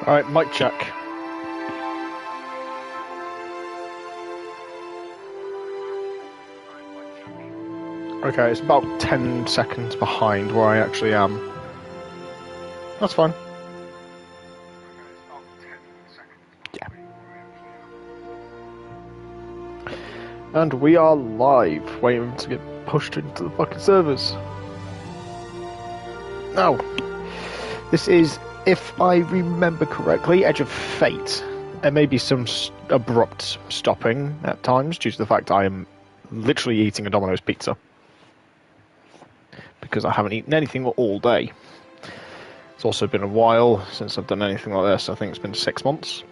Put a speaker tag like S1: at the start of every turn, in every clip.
S1: Alright, mic check. Okay, it's about 10 seconds behind where I actually am. That's fine. Yeah. And we are live, waiting to get pushed into the fucking servers. Now, this is, if I remember correctly, Edge of Fate. There may be some abrupt stopping at times due to the fact I am literally eating a Domino's pizza. Because I haven't eaten anything all day. It's also been a while since I've done anything like this. I think it's been 6 months.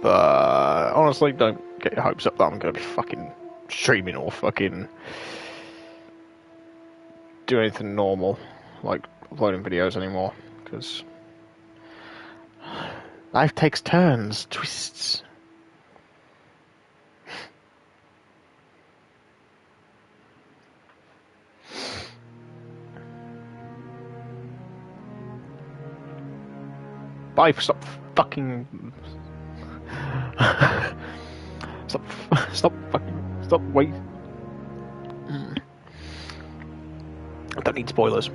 S1: But honestly, don't get your hopes up that I'm going to be fucking streaming or fucking do anything normal, like uploading videos anymore, because life takes turns, twists. Bye, stop fucking... Stop, wait. I don't need spoilers.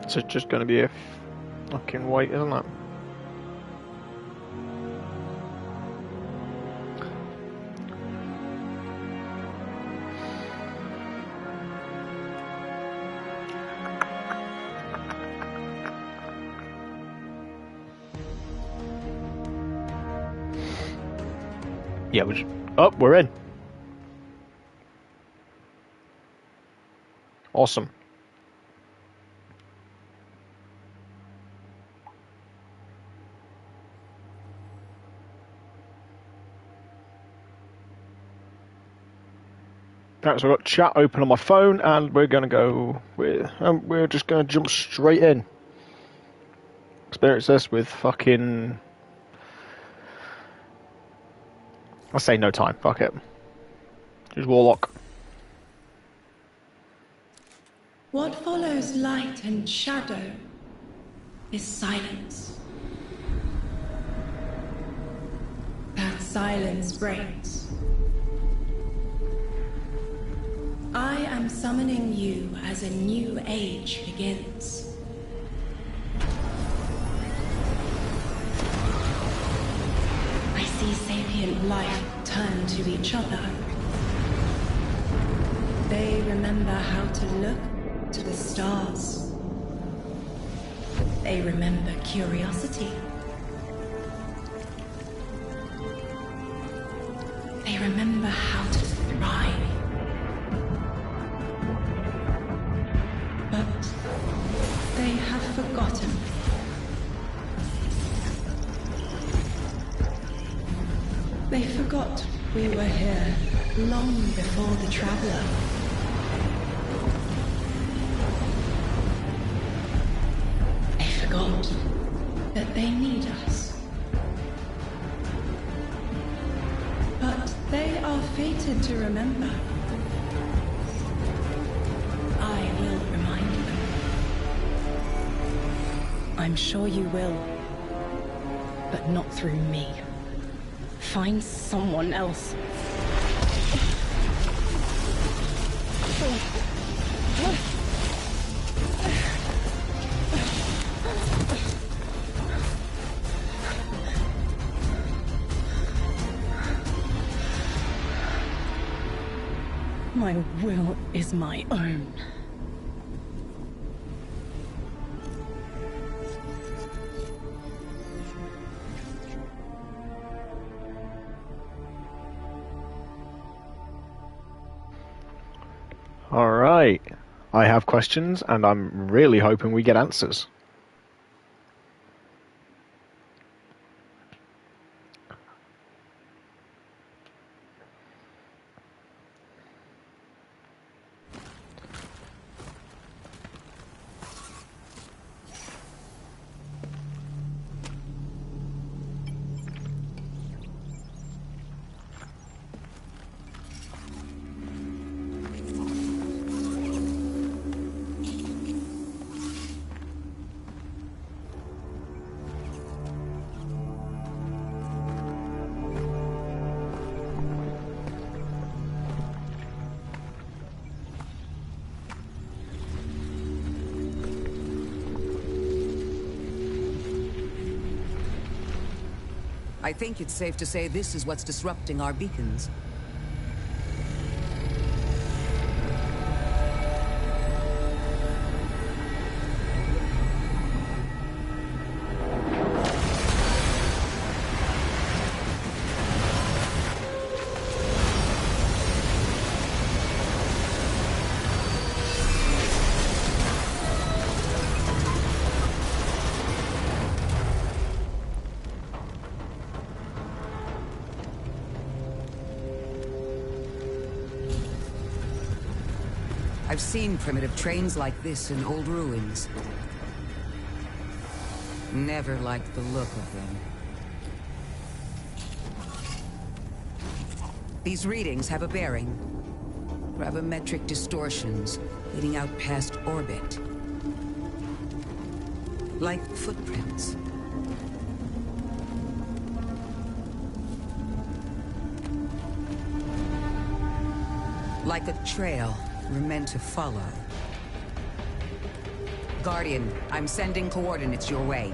S1: So it's just going to be a fucking wait, isn't it? Yeah, we're in. Awesome. Right, so I've got chat open on my phone, and we're gonna go with. We're just gonna jump straight in. Experience this with fucking. I'll say no time. Fuck it. Use Warlock.
S2: What follows light and shadow is silence. That silence breaks. I am summoning you as a new age begins. I see sapient life turn to each other. They remember how to look to the stars. They remember curiosity. They remember how to thrive. But they have forgotten. They forgot we were here long before the Traveler. They forgot that they need us. But they are fated to remember. I will remind them. I'm sure you will, but not through me. Find someone else. My will is my own.
S1: Alright. I have questions, and I'm really hoping we get answers.
S3: I think it's safe to say this is what's disrupting our beacons. I've seen primitive trains like this in old ruins. Never liked the look of them. These readings have a bearing. Gravimetric distortions leading out past orbit. Like footprints. Like a trail we're meant to follow. Guardian, I'm sending coordinates your way.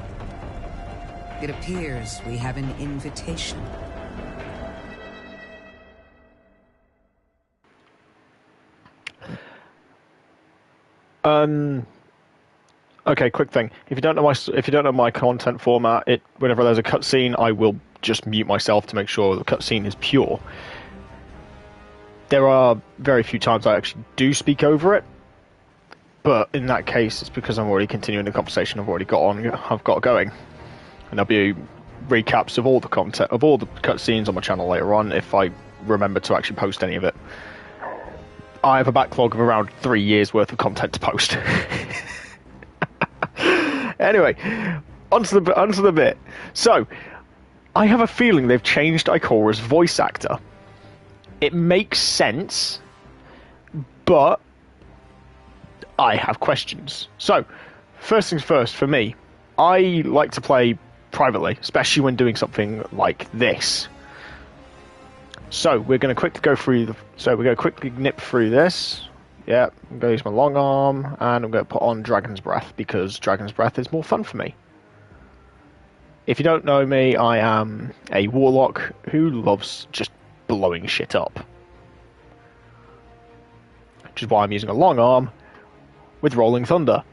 S3: It appears we have an invitation.
S1: Okay, quick thing. If you don't know my content format, whenever there's a cutscene, I will just mute myself to make sure the cutscene is pure. There are very few times I actually do speak over it, but in that case, it's because I'm already continuing the conversation I've got going, and there'll be recaps of all the content of all the cutscenes on my channel later on if I remember to actually post any of it. I have a backlog of around 3 years worth of content to post. Anyway, onto the bit. So, I have a feeling they've changed Ikora's voice actor. It makes sense, but I have questions. So, first things first, for me, I like to play privately, especially when doing something like this. So, we're going to quickly go through we're going to quickly nip through this. Yeah, I'm going to use my long arm, and I'm going to put on Dragon's Breath, because Dragon's Breath is more fun for me. If you don't know me, I am a warlock who loves just blowing shit up. Which is why I'm using a long arm with Rolling Thunder.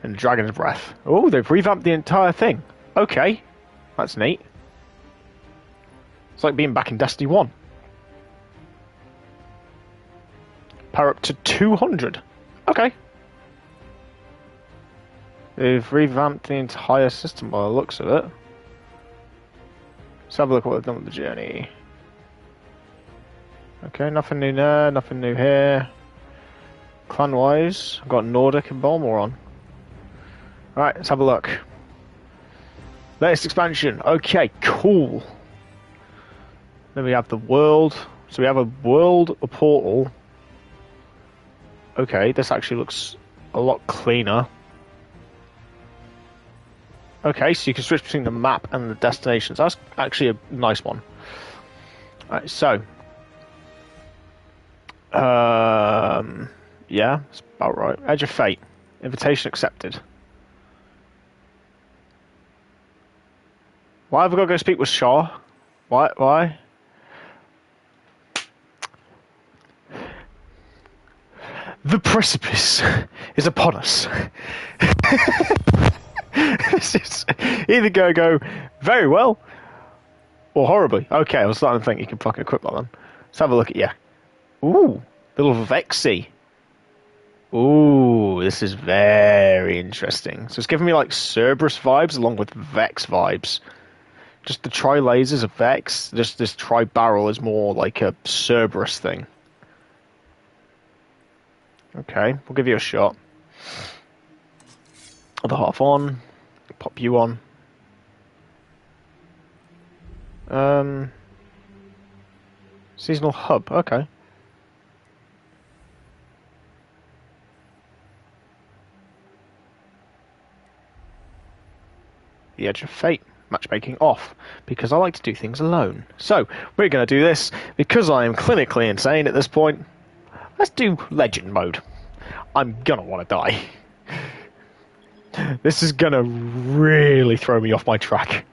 S1: And Dragon's Breath. Oh, they've revamped the entire thing. Okay, that's neat. It's like being back in Destiny 1. Power up to 200. Okay. They've revamped the entire system by the looks of it. Let's have a look at what they've done with the journey. Okay, nothing new there, nothing new here. Clan-wise, I've got Nordic and Balmor on. Alright, let's have a look. Latest expansion. Okay, cool. Then we have the world. So we have a world, a portal. Okay, this actually looks a lot cleaner. Okay, so you can switch between the map and the destinations. That's actually a nice one. Alright, so. Yeah, that's about right. Edge of Fate. Invitation accepted. Why have we got to go speak with Shaw? Why? The precipice is upon us. This is either go very well or horribly. Okay, I was starting to think you can fucking equip that then. Let's have a look at you. Ooh, little Vexy. Ooh, this is very interesting. So it's giving me like Cerberus vibes along with Vex vibes. Just the tri-lasers of Vex, just this tri-barrel is more like a Cerberus thing. Okay, we'll give you a shot. Other half on. Pop you on. Seasonal hub, okay. The Edge of Fate. Matchmaking off, because I like to do things alone. So, we're going to do this, because I am clinically insane at this point. Let's do Legend mode. I'm gonna want to die. This is gonna really throw me off my track.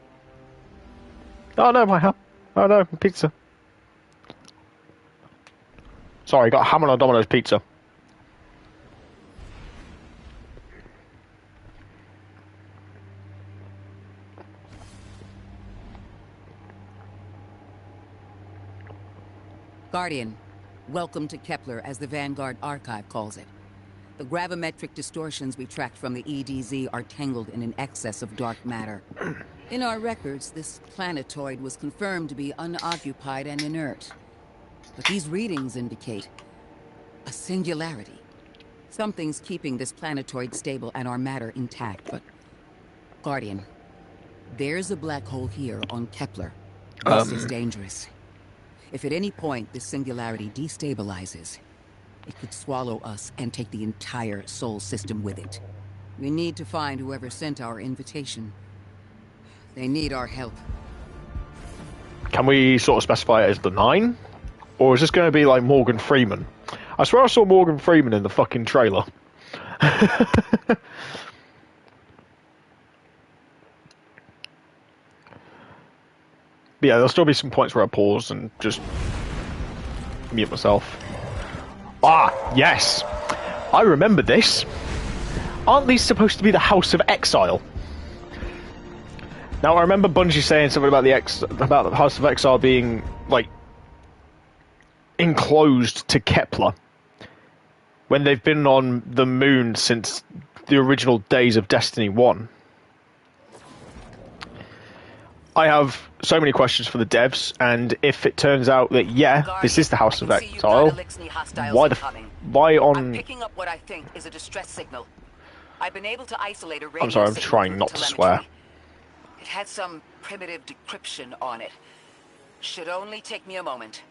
S1: Oh no, my ham. Oh no, pizza. Sorry, got ham on a Domino's pizza.
S3: Guardian, welcome to Kepler, as the Vanguard Archive calls it. The gravimetric distortions we tracked from the EDZ are tangled in an excess of dark matter. In our records, this planetoid was confirmed to be unoccupied and inert. But these readings indicate a singularity. Something's keeping this planetoid stable and our matter intact, but... Guardian, there's a black hole here on Kepler. This is dangerous. If at any point this singularity destabilizes, it could swallow us and take the entire Sol system with it. We need to find whoever sent our invitation. They need our help.
S1: Can we sort of specify it as the 9? Or is this going to be like Morgan Freeman? I swear I saw Morgan Freeman in the fucking trailer. But yeah, there'll still be some points where I pause and just mute myself. Ah, yes! I remember this. Aren't these supposed to be the House of Exile? Now I remember Bungie saying something about the House of Exile being like enclosed to Kepler when they've been on the moon since the original days of Destiny 1. I have so many questions for the devs, and if it turns out that this is the House of Exile, why on?
S3: I'm picking up what I think is a distress signal. I've been able to isolate a radio
S1: I'm sorry, I'm
S3: signal
S1: trying
S3: from
S1: not to
S3: telemetry.
S1: swear.
S3: It had some primitive decryption on it. Should only take me a moment.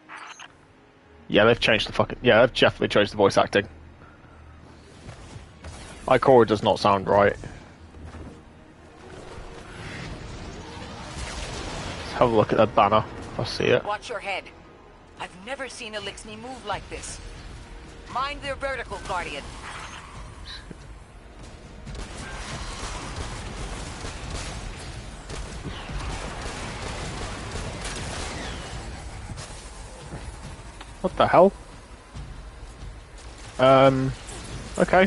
S1: Yeah, they've changed the fucking... Yeah, they've definitely changed the voice acting. Ikora does not sound right. Let's have a look at that banner. I see it.
S3: Watch your head. I've never seen Eliksni move like this. Mind their vertical, Guardian.
S1: What the hell? Okay.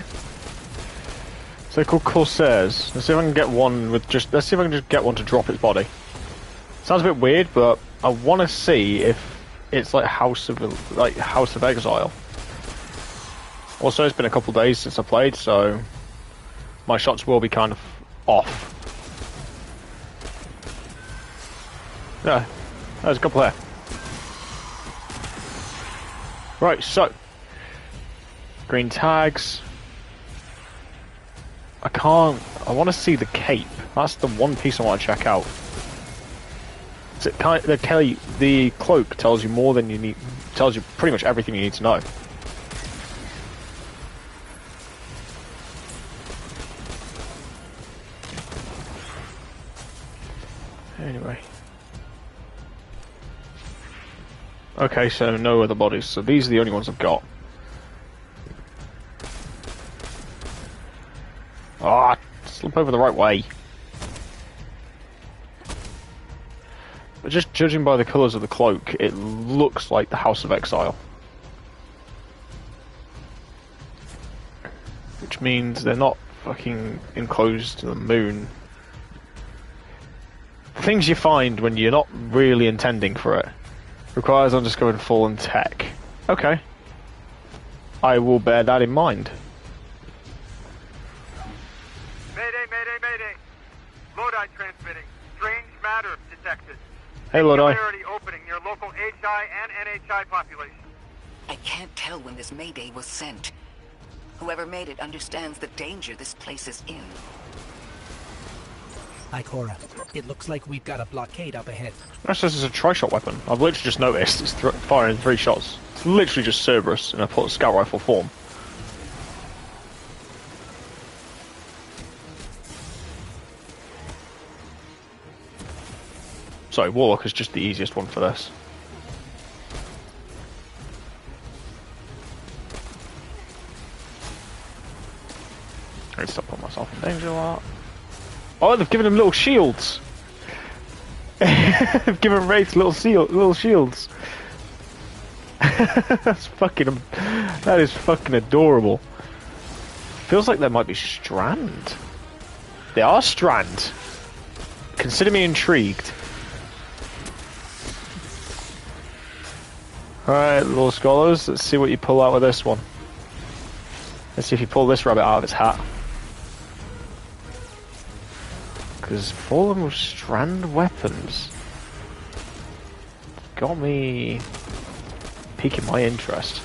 S1: So they're called Corsairs. Let's see if I can get one with just... Let's see if I can just get one to drop its body. Sounds a bit weird, but I want to see if it's like House of Exile. Also, it's been a couple days since I played, so my shots will be kind of off. Yeah, there's a couple there. Right, so green tags. I want to see the cape. That's the one piece I want to check out. So the cloak tells you more than you need. Tells you pretty much everything you need to know. Anyway. Okay, so no other bodies. So these are the only ones I've got. Ah, slip over the right way. But just judging by the colours of the cloak, it looks like the House of Exile. Which means they're not fucking enclosed to the moon. The things you find when you're not really intending for it requires undiscovered fallen tech. Okay. I will bear that in mind.
S4: Mayday, mayday, mayday. Lodi transmitting. Strange matter detected.
S1: Hey, Lodi.
S4: Singularity opening near local HI and NHI population.
S3: I can't tell when this mayday was sent. Whoever made it understands the danger this place is in.
S5: Ikora, it looks like we've got a blockade up ahead.
S1: This is a tri-shot weapon. I've literally just noticed it's firing 3 shots. It's literally just Cerberus in a scout rifle form. Sorry, Warlock is just the easiest one for this. I need to stop putting myself in danger a lot. Oh, they've given him little shields! I've given Wraith little shields. That is fucking adorable. Feels like there might be Strand. They are Strand. Consider me intrigued. Alright, little scholars, let's see what you pull out with this one. Let's see if you pull this rabbit out of its hat. Because Fallen with Strand weapons got me piquing my interest.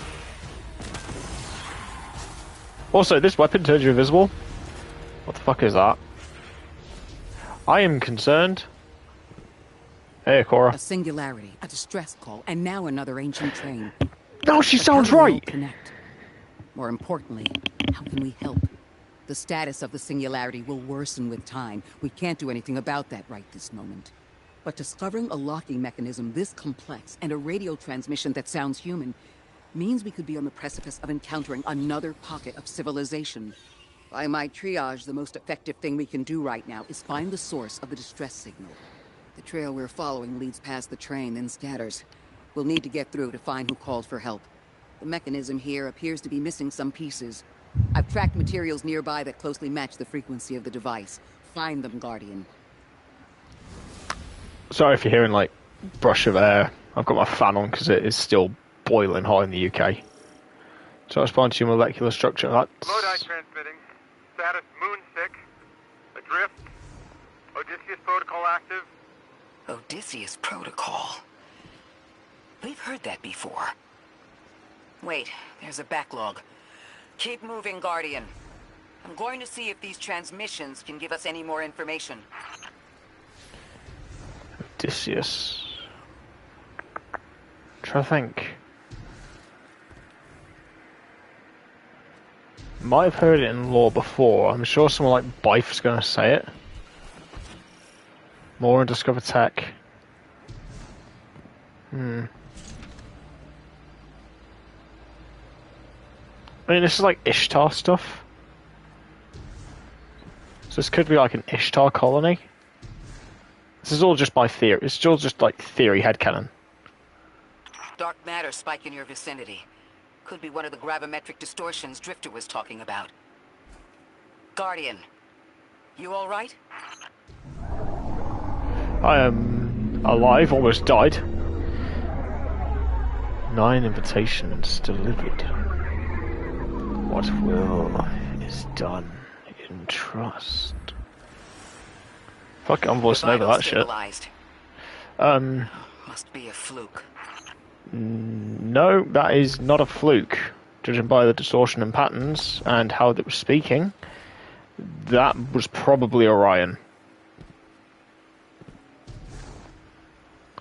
S1: Also, this weapon turns you invisible. What the fuck is that? I am concerned. Hey, Cora.
S3: A singularity, a distress call, and now another ancient train.
S1: No, she
S3: But
S1: sounds
S3: how do we all
S1: right.
S3: Connect? More importantly, how can we help? The status of the singularity will worsen with time. We can't do anything about that right this moment. But discovering a locking mechanism this complex and a radio transmission that sounds human means we could be on the precipice of encountering another pocket of civilization. By my triage, the most effective thing we can do right now is find the source of the distress signal. The trail we're following leads past the train, then scatters. We'll need to get through to find who called for help. The mechanism here appears to be missing some pieces. I've tracked materials nearby that closely match the frequency of the device. Find them, Guardian.
S1: Sorry if you're hearing like brush of air. I've got my fan on because it is still boiling hot in the UK. So I respond to your molecular structure.
S4: Lodi
S1: That's...
S4: transmitting. Status moon sick. Adrift. Odysseus protocol active.
S3: Odysseus Protocol. We've heard that before. Wait, there's a backlog. Keep moving, Guardian. I'm going to see if these transmissions can give us any more information.
S1: Odysseus. Try to think. Might have heard it in lore before. I'm sure someone like Bife's going to say it. More in Discover Tech. I mean, this is like Ishtar stuff. So this could be like an Ishtar colony. This is all just my theory. It's all just like theory headcanon.
S3: Dark matter spike in your vicinity. Could be one of the gravimetric distortions Drifter was talking about. Guardian, you all right?
S1: I am alive, almost died. 9 invitations delivered. What will is done in trust. Fuck it, I'm voicing over that shit.
S3: Must be a fluke.
S1: No, that is not a fluke. Judging by the distortion and patterns and how it was speaking, that was probably Orion.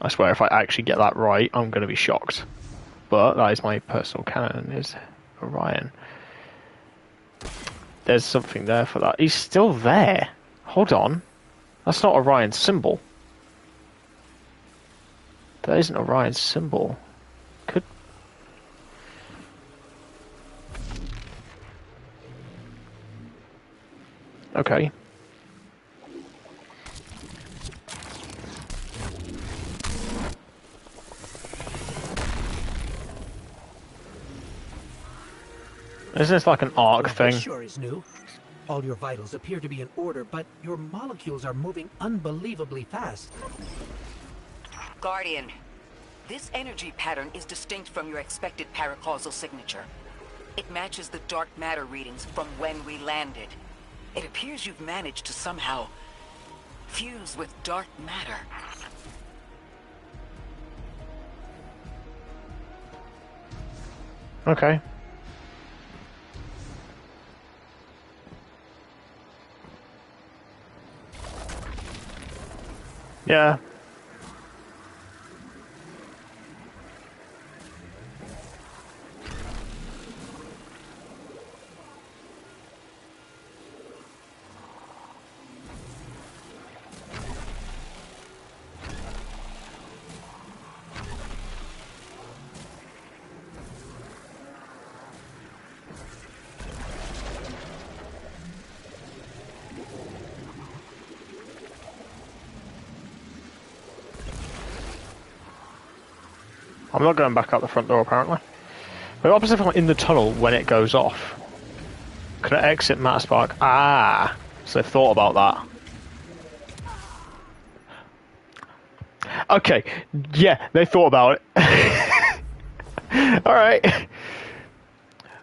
S1: I swear, if I actually get that right, I'm going to be shocked. But that is my personal canon, is Orion. There's something there for that. He's still there. Hold on. That's not Orion's symbol. That isn't Orion's symbol. Could... Okay. Isn't this like an arc thing?
S5: This sure is new. All your vitals appear to be in order, but your molecules are moving unbelievably fast.
S3: Guardian, this energy pattern is distinct from your expected paracausal signature. It matches the dark matter readings from when we landed. It appears you've managed to somehow fuse with dark matter.
S1: Okay. Yeah. I'm not going back out the front door, apparently. But opposite if I'm in the tunnel when it goes off. Can I exit Matterspark? Ah! So they've thought about that. Okay, yeah, they thought about it. Alright.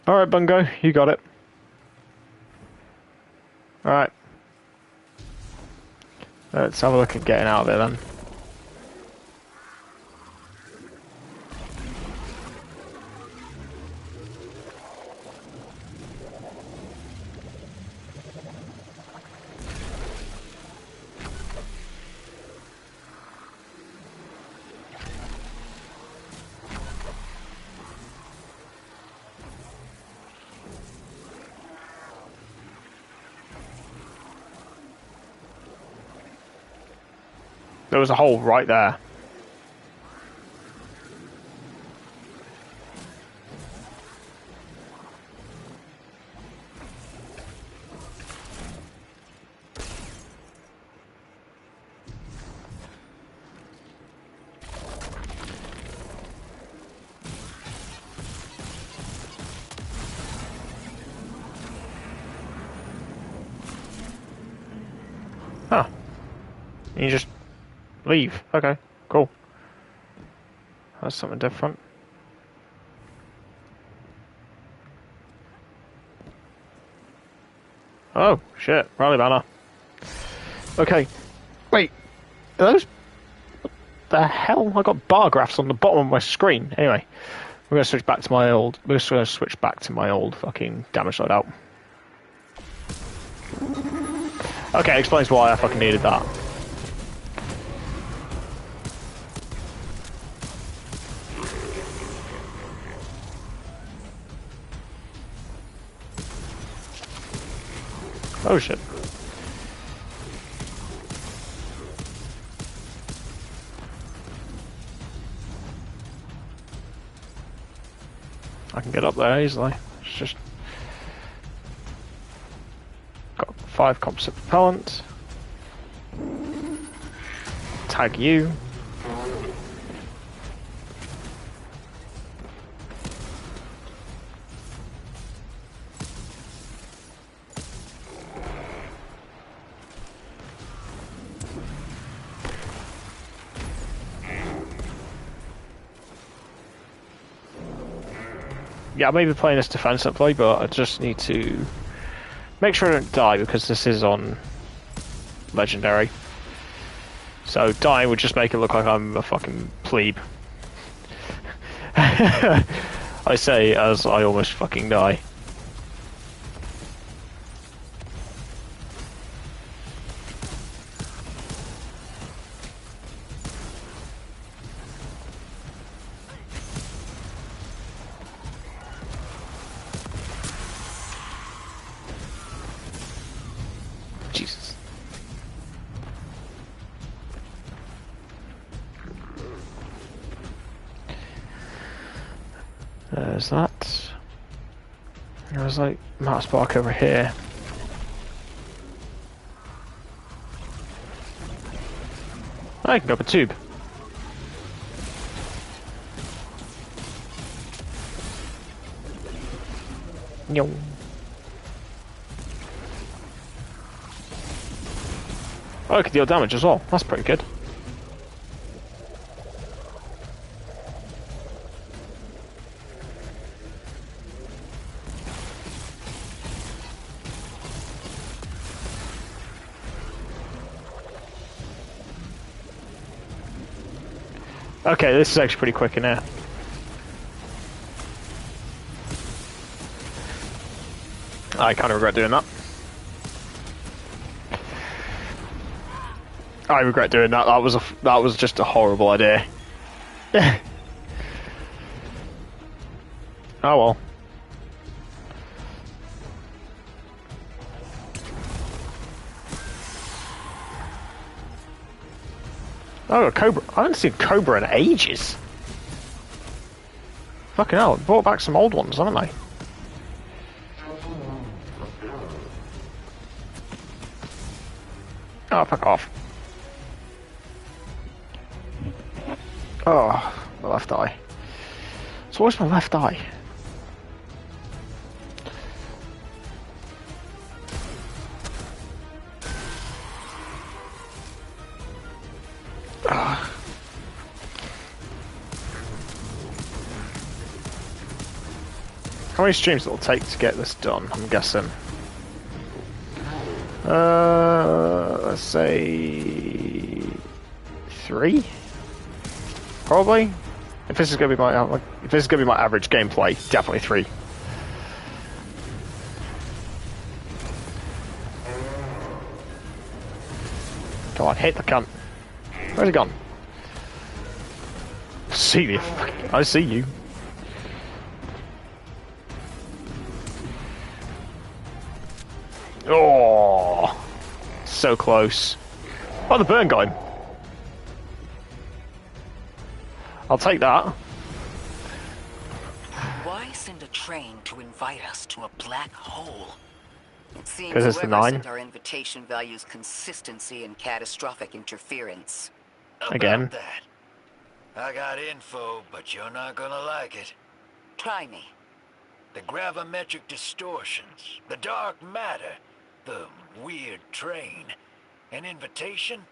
S1: Alright, Bungo, you got it. Alright. Let's have a look at getting out of it then. There was a hole right there. Huh. You just leave. Okay, cool. That's something different. Oh, shit. Rally banner. Okay. Wait. Are those... What the hell? I got bar graphs on the bottom of my screen. Anyway. We're going to switch back to my old... We're just going to switch back to my old fucking damage loadout. Okay, explains why I fucking needed that. Oh shit. I can get up there easily. It's just... Got 5 composite propellant. Tag you. Yeah, I may be playing this defensively, but I just need to make sure I don't die because this is on Legendary. So dying would just make it look like I'm a fucking plebe. I say as I almost fucking die. Jesus. There's that. There's like Matterspark over here. I can go up a tube. Yo. Oh, I can deal damage as well. That's pretty good. Okay, this is actually pretty quick in here. I kind of regret doing that. I regret doing that. That was just a horrible idea. Oh well. Oh, a Cobra. I haven't seen Cobra in ages. Fucking hell, they brought back some old ones, haven't they? Oh, fuck off. Oh, the left eye. So where's my left eye? How many streams it'll take to get this done, I'm guessing. Let's say 3? Probably. If this is gonna be my average gameplay, definitely 3. Come on, hit the cunt. Where's he gone? See you. I see you. Oh, so close. Oh, the burn got him. I'll take that.
S3: Why send a train to invite us to a black hole? It seems
S1: 'Cause it's the
S3: whoever
S1: 9.
S3: sent our invitation values consistency and catastrophic interference.
S1: Again.
S6: About that. I got info, but you're not gonna like it.
S3: Try me.
S6: The gravimetric distortions, the dark matter, the weird train. An invitation?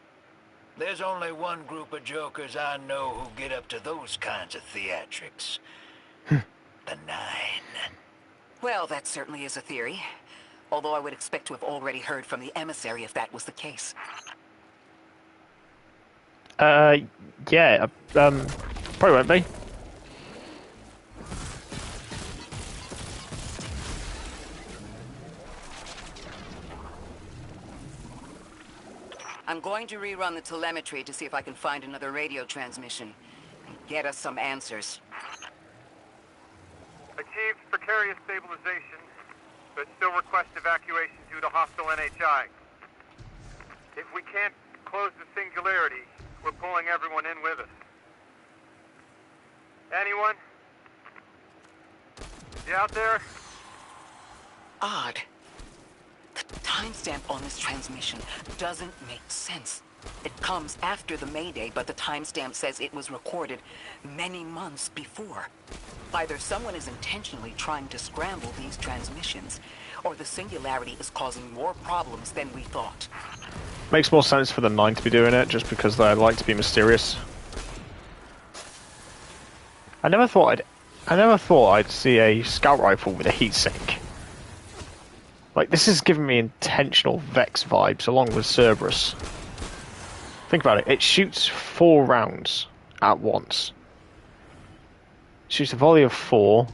S6: There's only one group of jokers I know who get up to those kinds of theatrics. The 9.
S3: Well, that certainly is a theory. Although I would expect to have already heard from the emissary if that was the case.
S1: Yeah, probably won't be.
S3: I'm going to rerun the telemetry to see if I can find another radio transmission and get us some answers.
S4: Achieved precarious stabilization, but still request evacuation due to hostile NHI. If we can't close the singularity, we're pulling everyone in with us. Anyone? You out there?
S3: Odd. The timestamp on this transmission doesn't make sense. It comes after the Mayday, but the timestamp says it was recorded many months before. Either someone is intentionally trying to scramble these transmissions, or the singularity is causing more problems than we thought.
S1: Makes more sense for the 9 to be doing it, just because they like to be mysterious. I never thought I'd see a scout rifle with a heatsink. Like, this is giving me intentional Vex vibes along with Cerberus. Think about it. It shoots 4 rounds at once. Shoots a volley of 4,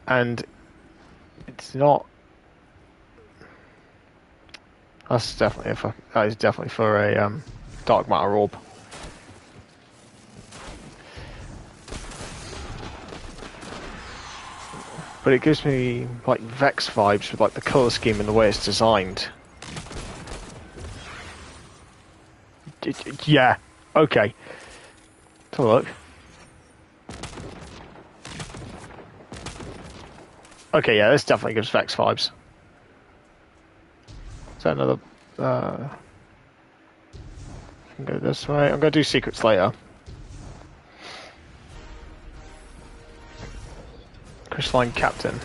S1: and it's not. That is definitely for a dark matter orb. But it gives me like Vex vibes with like the colour scheme and the way it's designed. Yeah, okay. Let's have a look. Okay, yeah, this definitely gives Vex vibes. Is that another... I can go this way. I'm going to do secrets later. Crystalline Captain.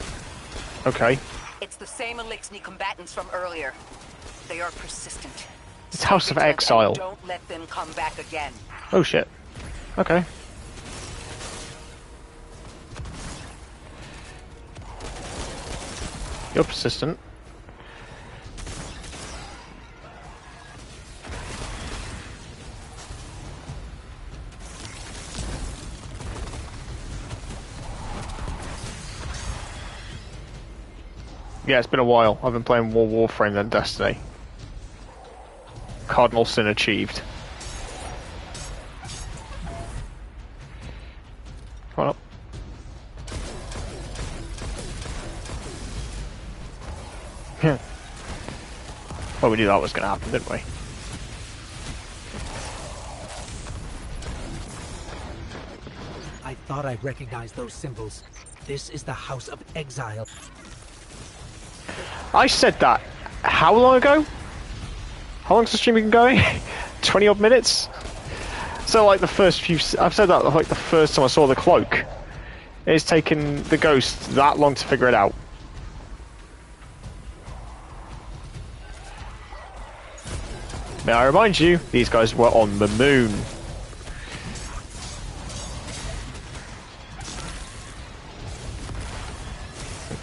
S1: Okay.
S3: It's the same Elixni combatants from earlier. They are persistent.
S1: It's House of
S3: Vigilant
S1: Exile.
S3: and don't let them come back again.
S1: Oh shit. Okay. You're persistent. Yeah, it's been a while. I've been playing more Warframe than Destiny. Cardinal sin achieved. Come on up. Yeah. Well, we knew that was going to happen, didn't we?
S5: I thought I recognized those symbols. This is the House of Exile.
S1: I said that how long ago? How long's the stream been going? 20 odd minutes? So like the first few... I've said that like the first time I saw the cloak. It's taken the ghost that long to figure it out. May I remind you, these guys were on the moon.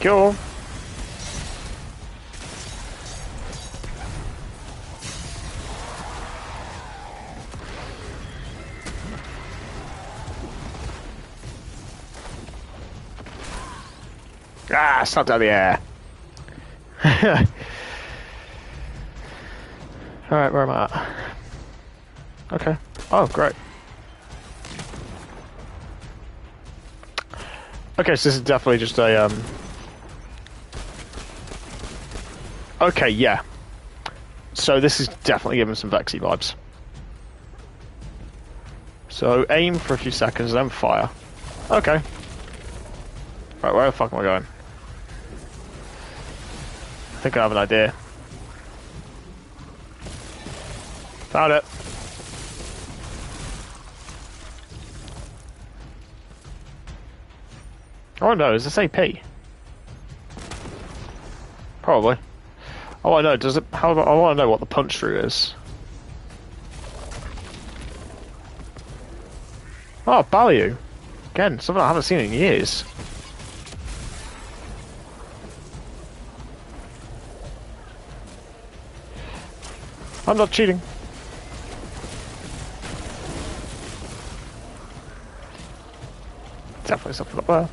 S1: Cool. Ah, snapped out of the air. Alright, where am I at? Okay. Oh, great. Okay, so this is definitely just a, Okay, yeah. So this is definitely giving some Vexy vibes. So aim for a few seconds, then fire. Okay. Right, where the fuck am I going? I think I have an idea. Found it. Oh no, is this AP? Probably. Oh, I know. Does it? How about? I want to know what the punch through is. Oh, Balliu. Again, something I haven't seen in years. I'm not cheating. Definitely something up there.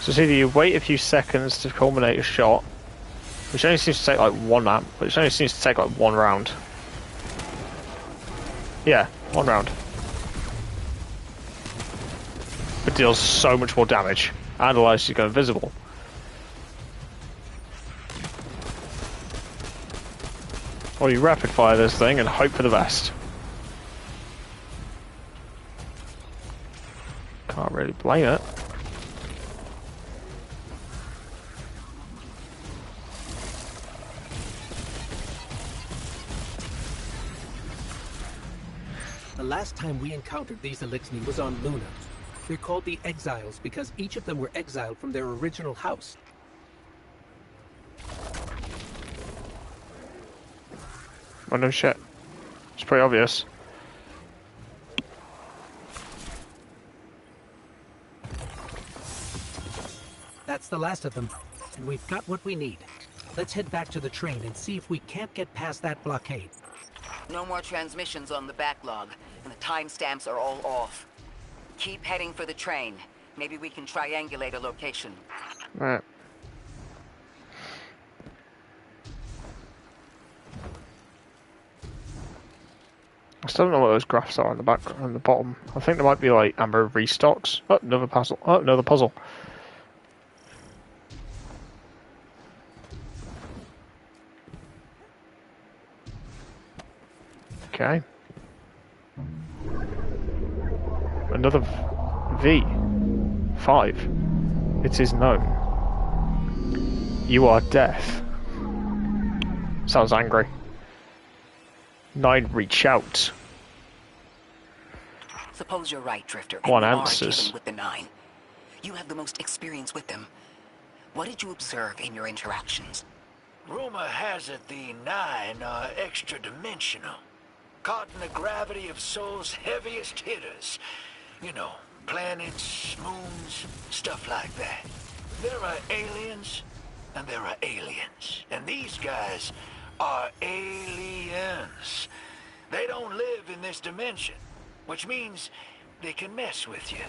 S1: So it's either you wait a few seconds to culminate a shot, which only seems to take like one map, which only seems to take like one round. Yeah, one round. It deals so much more damage and allows you to go invisible. Or you rapid fire this thing and hope for the best. Can't really blame it.
S5: The last time we encountered these Eliksni was on Luna. They're called the Exiles because each of them were exiled from their original house.
S1: Oh no shit. It's pretty obvious.
S5: That's the last of them, and we've got what we need. Let's head back to the train and see if we can't get past that blockade.
S3: No more transmissions on the backlog, and the timestamps are all off. Keep heading for the train. Maybe we can triangulate a location.
S1: Right. I still don't know what those graphs are on the back, on the bottom. I think there might be like amber restocks. Oh, another puzzle. Oh, another puzzle. Okay. Another V. 5. It is known. You are death. Sounds angry. 9, reach out.
S3: Suppose you're right, Drifter.
S1: One
S3: and you
S1: answers.
S3: are given with the 9. You have the most experience with them. What did you observe in your interactions?
S6: Rumor has it the 9 are extra-dimensional. Caught in the gravity of Sol's heaviest hitters. You know, planets, moons, stuff like that. There are aliens, and there are aliens. And these guys are aliens. They don't live in this dimension, which means they can mess with you.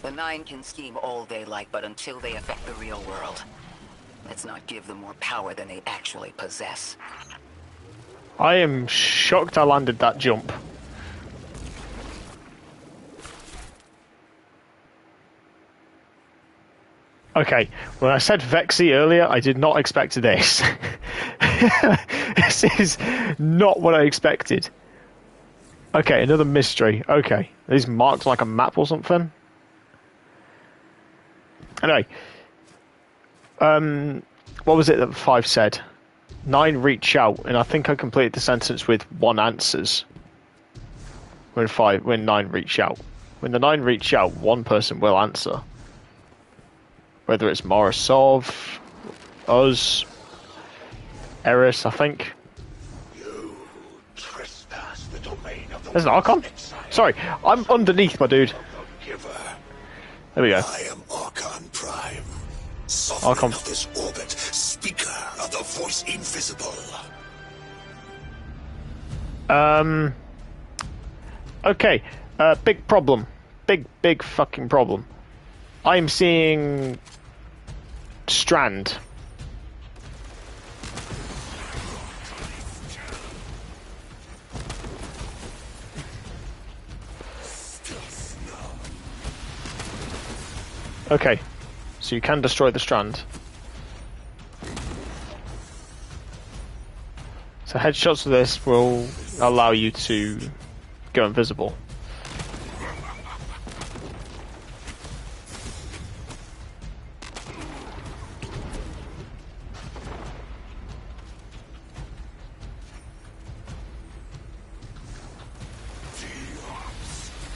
S3: The 9 can scheme all they like, but until they affect the real world, let's not give them more power than they actually possess.
S1: I am shocked I landed that jump. Okay, when I said Vexy earlier, I did not expect this. This is not what I expected. Okay, another mystery. Okay, are these marked like a map or something? Anyway, what was it that 5 said? 9 reach out, and I think I completed the sentence with 1 answers. When 9 reach out. When the 9 reach out, 1 person will answer. Whether it's Morozov, us, Eris, I think. There's an Archon? Sorry, I'm underneath, my dude. There we go.
S7: I am Archon Prime.
S1: Archon.
S7: Of this orbit, speaker of the voice invisible.
S1: Okay. Big problem. Big fucking problem. I'm seeing Strand. Okay, so you can destroy the Strand. So headshots of this will allow you to go invisible.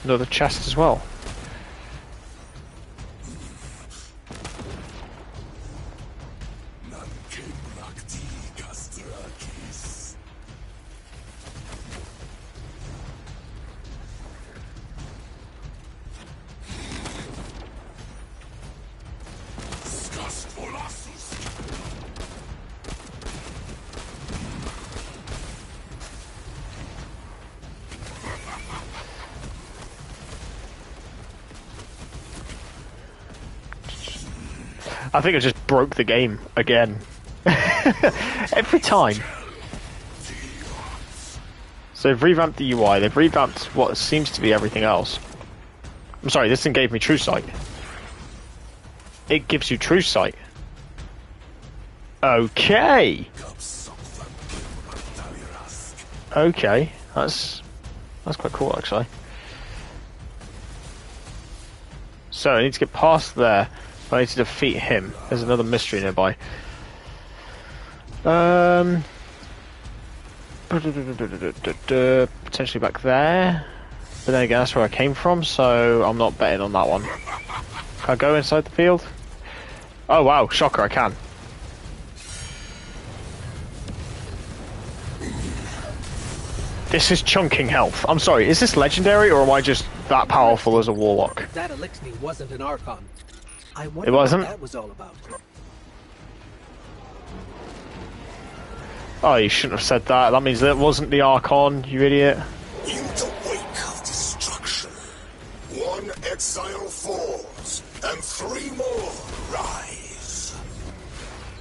S1: Another chest as well. I think I just broke the game again. Every time. So they've revamped the UI, they've revamped what seems to be everything else. I'm sorry, this thing gave me True Sight. It gives you True Sight. Okay. Okay, that's quite cool actually. So I need to get past there. I need to defeat him. There's another mystery nearby. Potentially back there. But then again, that's where I came from, so I'm not betting on that one. Can I go inside the field? Oh wow, shocker, I can. This is chunking health. I'm sorry, is this legendary or am I just that powerful as a warlock?
S5: That Elixir wasn't an Archon. I wonder
S1: It wasn't?
S5: what that was all about.
S1: Oh, you shouldn't have said that. That means that wasn't the Archon, you idiot.
S7: In the wake of destruction, 1 exile falls, and 3 more rise.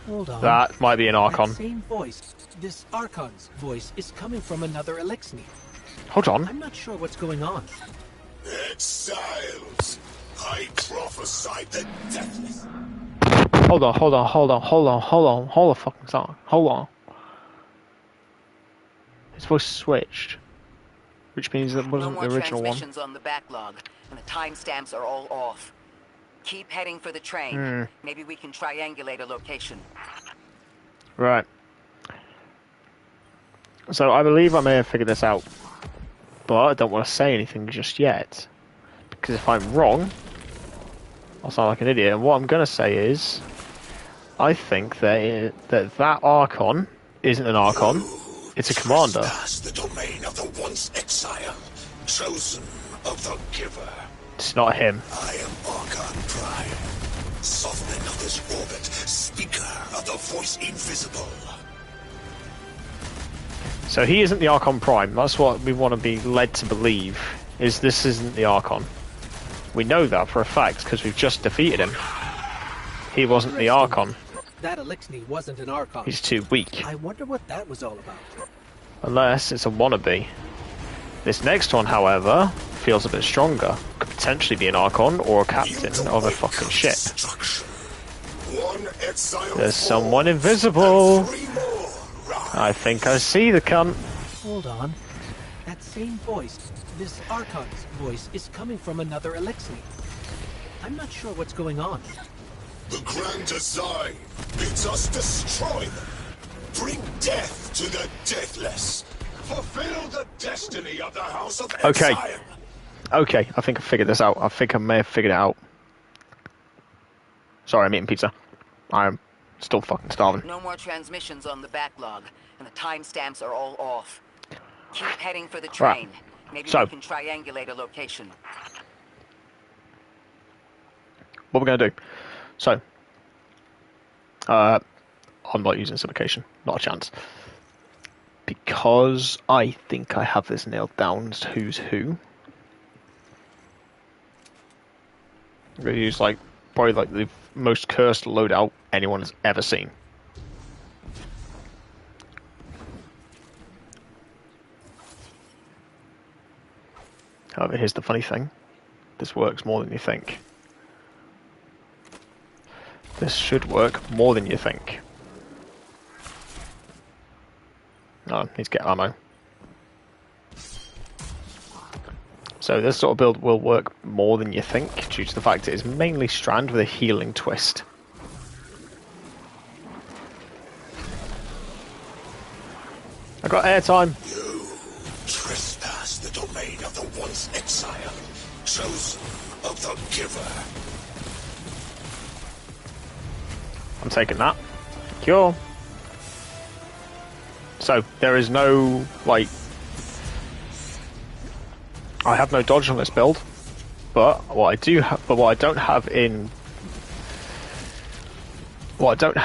S5: Hold on.
S1: That might be an Archon.
S5: That same voice, this Archon's voice, is coming from another Elixir.
S1: Hold on.
S5: I'm not sure what's going on.
S7: Exiles, I prophesied the deathless.
S1: Hold the fucking song. Hold on. His voice switched. Which means that wasn't
S3: No
S1: the
S3: more
S1: original one.
S3: transmissions on the backlog, and the timestamps are all off. Keep heading for the train. Maybe we can triangulate a location.
S1: Right. So I believe I may have figured this out. But I don't want to say anything just yet. Because if I'm wrong, I'll sound like an idiot. And what I'm going to say is, I think that that Archon isn't an Archon. It's a commander.
S7: Past the domain of the once exile, chosen of the giver.
S1: It's not him.
S7: I am Archon Prime, sovereign of this orbit, speaker of the voice invisible.
S1: So he isn't the Archon Prime. That's what we want to be led to believe. Is this isn't the Archon. We know that for a fact because we've just defeated him. He wasn't the Archon.
S5: That Elixir wasn't an Archon.
S1: He's too weak.
S5: I wonder what that was all about.
S1: Unless it's a wannabe. This next one, however, feels a bit stronger. Could potentially be an Archon or a captain of a fucking ship.
S7: One exile
S1: There's someone
S7: falls,
S1: invisible.
S7: and 3 more
S1: I think I see the cunt.
S5: Hold on. That same voice, this Archon's voice, is coming from another Eliksni. I'm not sure what's going on.
S7: The grand design bids us destroy them. Bring death to the deathless. Fulfill the destiny of the House of
S1: Okay.
S7: Exile.
S1: Okay, I think I figured this out. I think I may have figured it out. Sorry, I'm eating pizza. I'm still fucking starving.
S3: No more transmissions on the backlog, and the timestamps are all off. Keep heading for the train. Maybe
S1: So-
S3: we can triangulate a location.
S1: What we're going to do. So, I'm not using syndication. Not a chance. Because I think I have this nailed down as to who's who. I'm going to use, like, probably, like, the most cursed loadout anyone has ever seen. However, here's the funny thing. This works more than you think. This should work more than you think. Oh, need to get ammo. So this sort of build will work more than you think, due to the fact it is mainly Strand with a healing twist. I got airtime.
S7: You trespass the domain of the once exile, chosen of the giver.
S1: I'm taking that. Cure. So there is no, like, I have no dodge on this build, but what I do have, but what I don't have in, so what I don't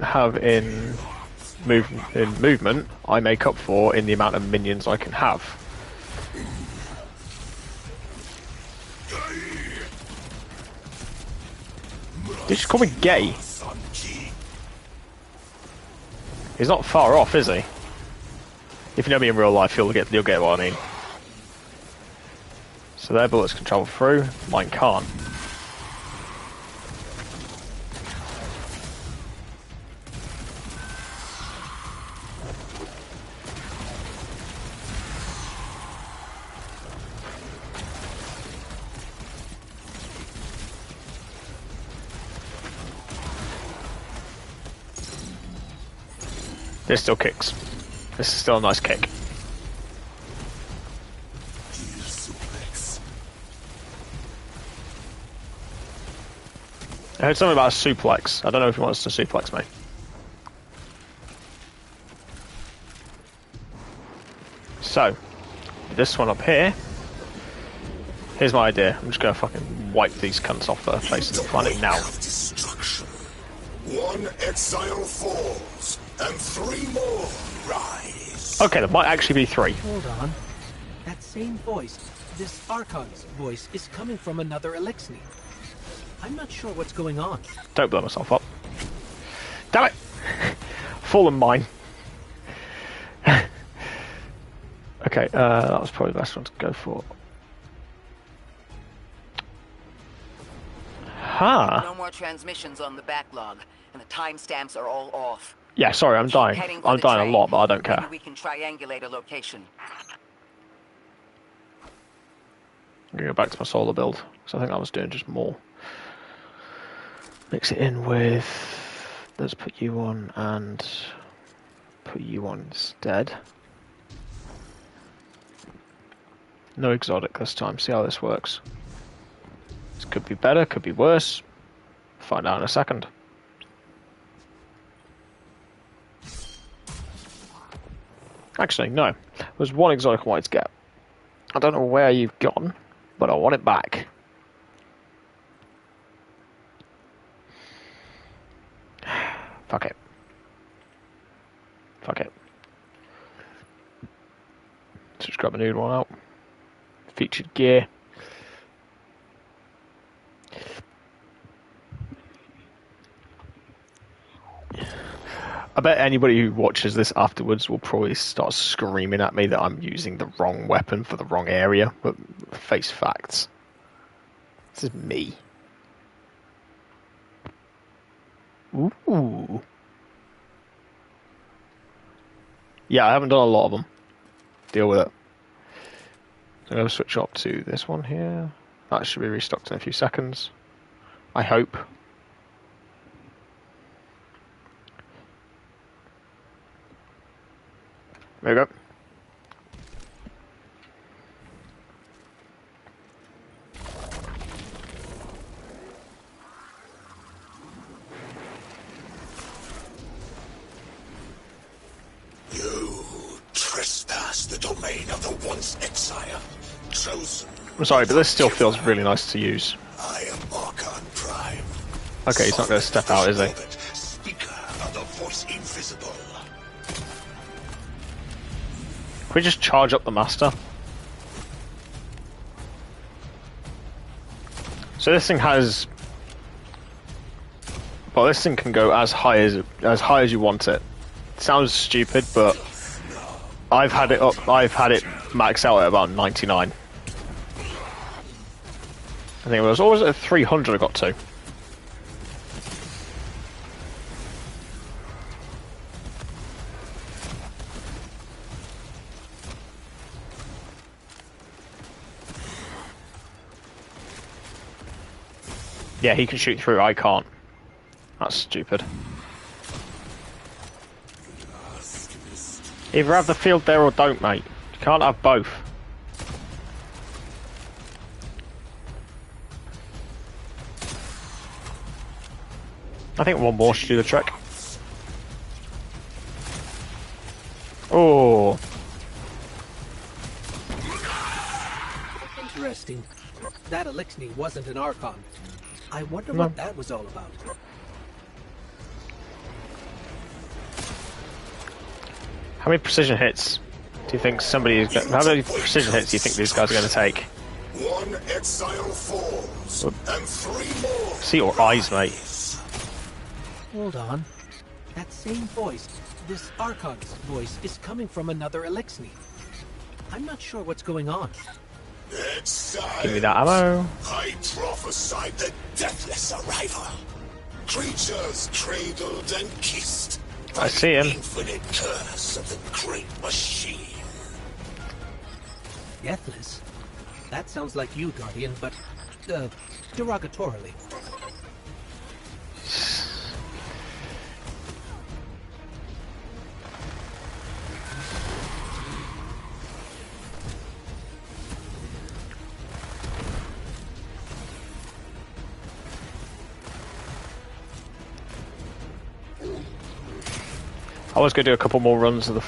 S1: have in movement, I make up for in the amount of minions I can have. Did you just call me gay? He's not far off, is he? If you know me in real life, you'll get what I mean. So their bullets can travel through, mine can't. This still kicks. This is still a nice kick. I heard something about a suplex. I don't know if he wants to suplex me. So, this one up here. Here's my idea. I'm just gonna fucking wipe these cunts off the face of the planet now.
S7: Destruction. One exile falls, and 3 more rise.
S1: Okay, there might actually be 3.
S5: Hold on. That same voice, this Archon's voice, is coming from another Eliksni. I'm not sure what's going on.
S1: Don't blow myself up. Damn it! Fallen mine. Okay, that was probably the best one to go for. Huh.
S3: No more transmissions on the backlog, and the timestamps are all off.
S1: Yeah, sorry, I'm
S3: Keep
S1: dying.
S3: heading for
S1: I'm
S3: the
S1: dying
S3: train.
S1: a lot, but I don't care.
S3: Maybe we can triangulate a location.
S1: I'm gonna go back to my solar build, because I think I was doing just more. Mix it in with... Let's put you on and put you on instead. No exotic this time, see how this works. This could be better, could be worse. Find out in a second. Actually, no. There's one exotic I wanted to get. I don't know where you've gone, but I want it back. Fuck it. Fuck it. Let's just grab a new one out. Featured gear. I bet anybody who watches this afterwards will probably start screaming at me that I'm using the wrong weapon for the wrong area, but face facts. This is me. Ooh. Yeah, I haven't done a lot of them. Deal with it. So I'm going to switch up to this one here. That should be restocked in a few seconds. I hope. There we go.
S7: You trespass the domain of the once exile, chosen.
S1: I'm sorry, but this still feels really nice to use.
S7: I am Archon Prime.
S1: Okay, he's not going to step out, is he?
S7: Speaker of the voice invisible.
S1: Can we just charge up the master? So this thing has... Well, this thing can go as high as you want it. Sounds stupid, but I've had it up. I've had it max out at about 99. I think it was always at 300 I got to. Yeah, he can shoot through, I can't. That's stupid. Either have the field there or don't, mate. You can't have both. I think one more should do the trick. Oh.
S5: Interesting. That Elixni wasn't an Archon. I wonder what that was all about.
S1: How many precision hits do you think somebody is going? How many precision hits do you think these guys are going to take?
S7: One exile falls, and 3 more.
S1: See your eyes, mate.
S5: Hold on. That same voice, this Archon's voice, is coming from another Elixni. I'm not sure what's going on.
S1: Give me that ammo.
S7: I prophesied the deathless arrival. Creatures cradled and kissed.
S1: I see him.
S7: Infinite curse of the great machine.
S5: Deathless? That sounds like you, Guardian, but, derogatorily.
S1: I was going to do a couple more runs of the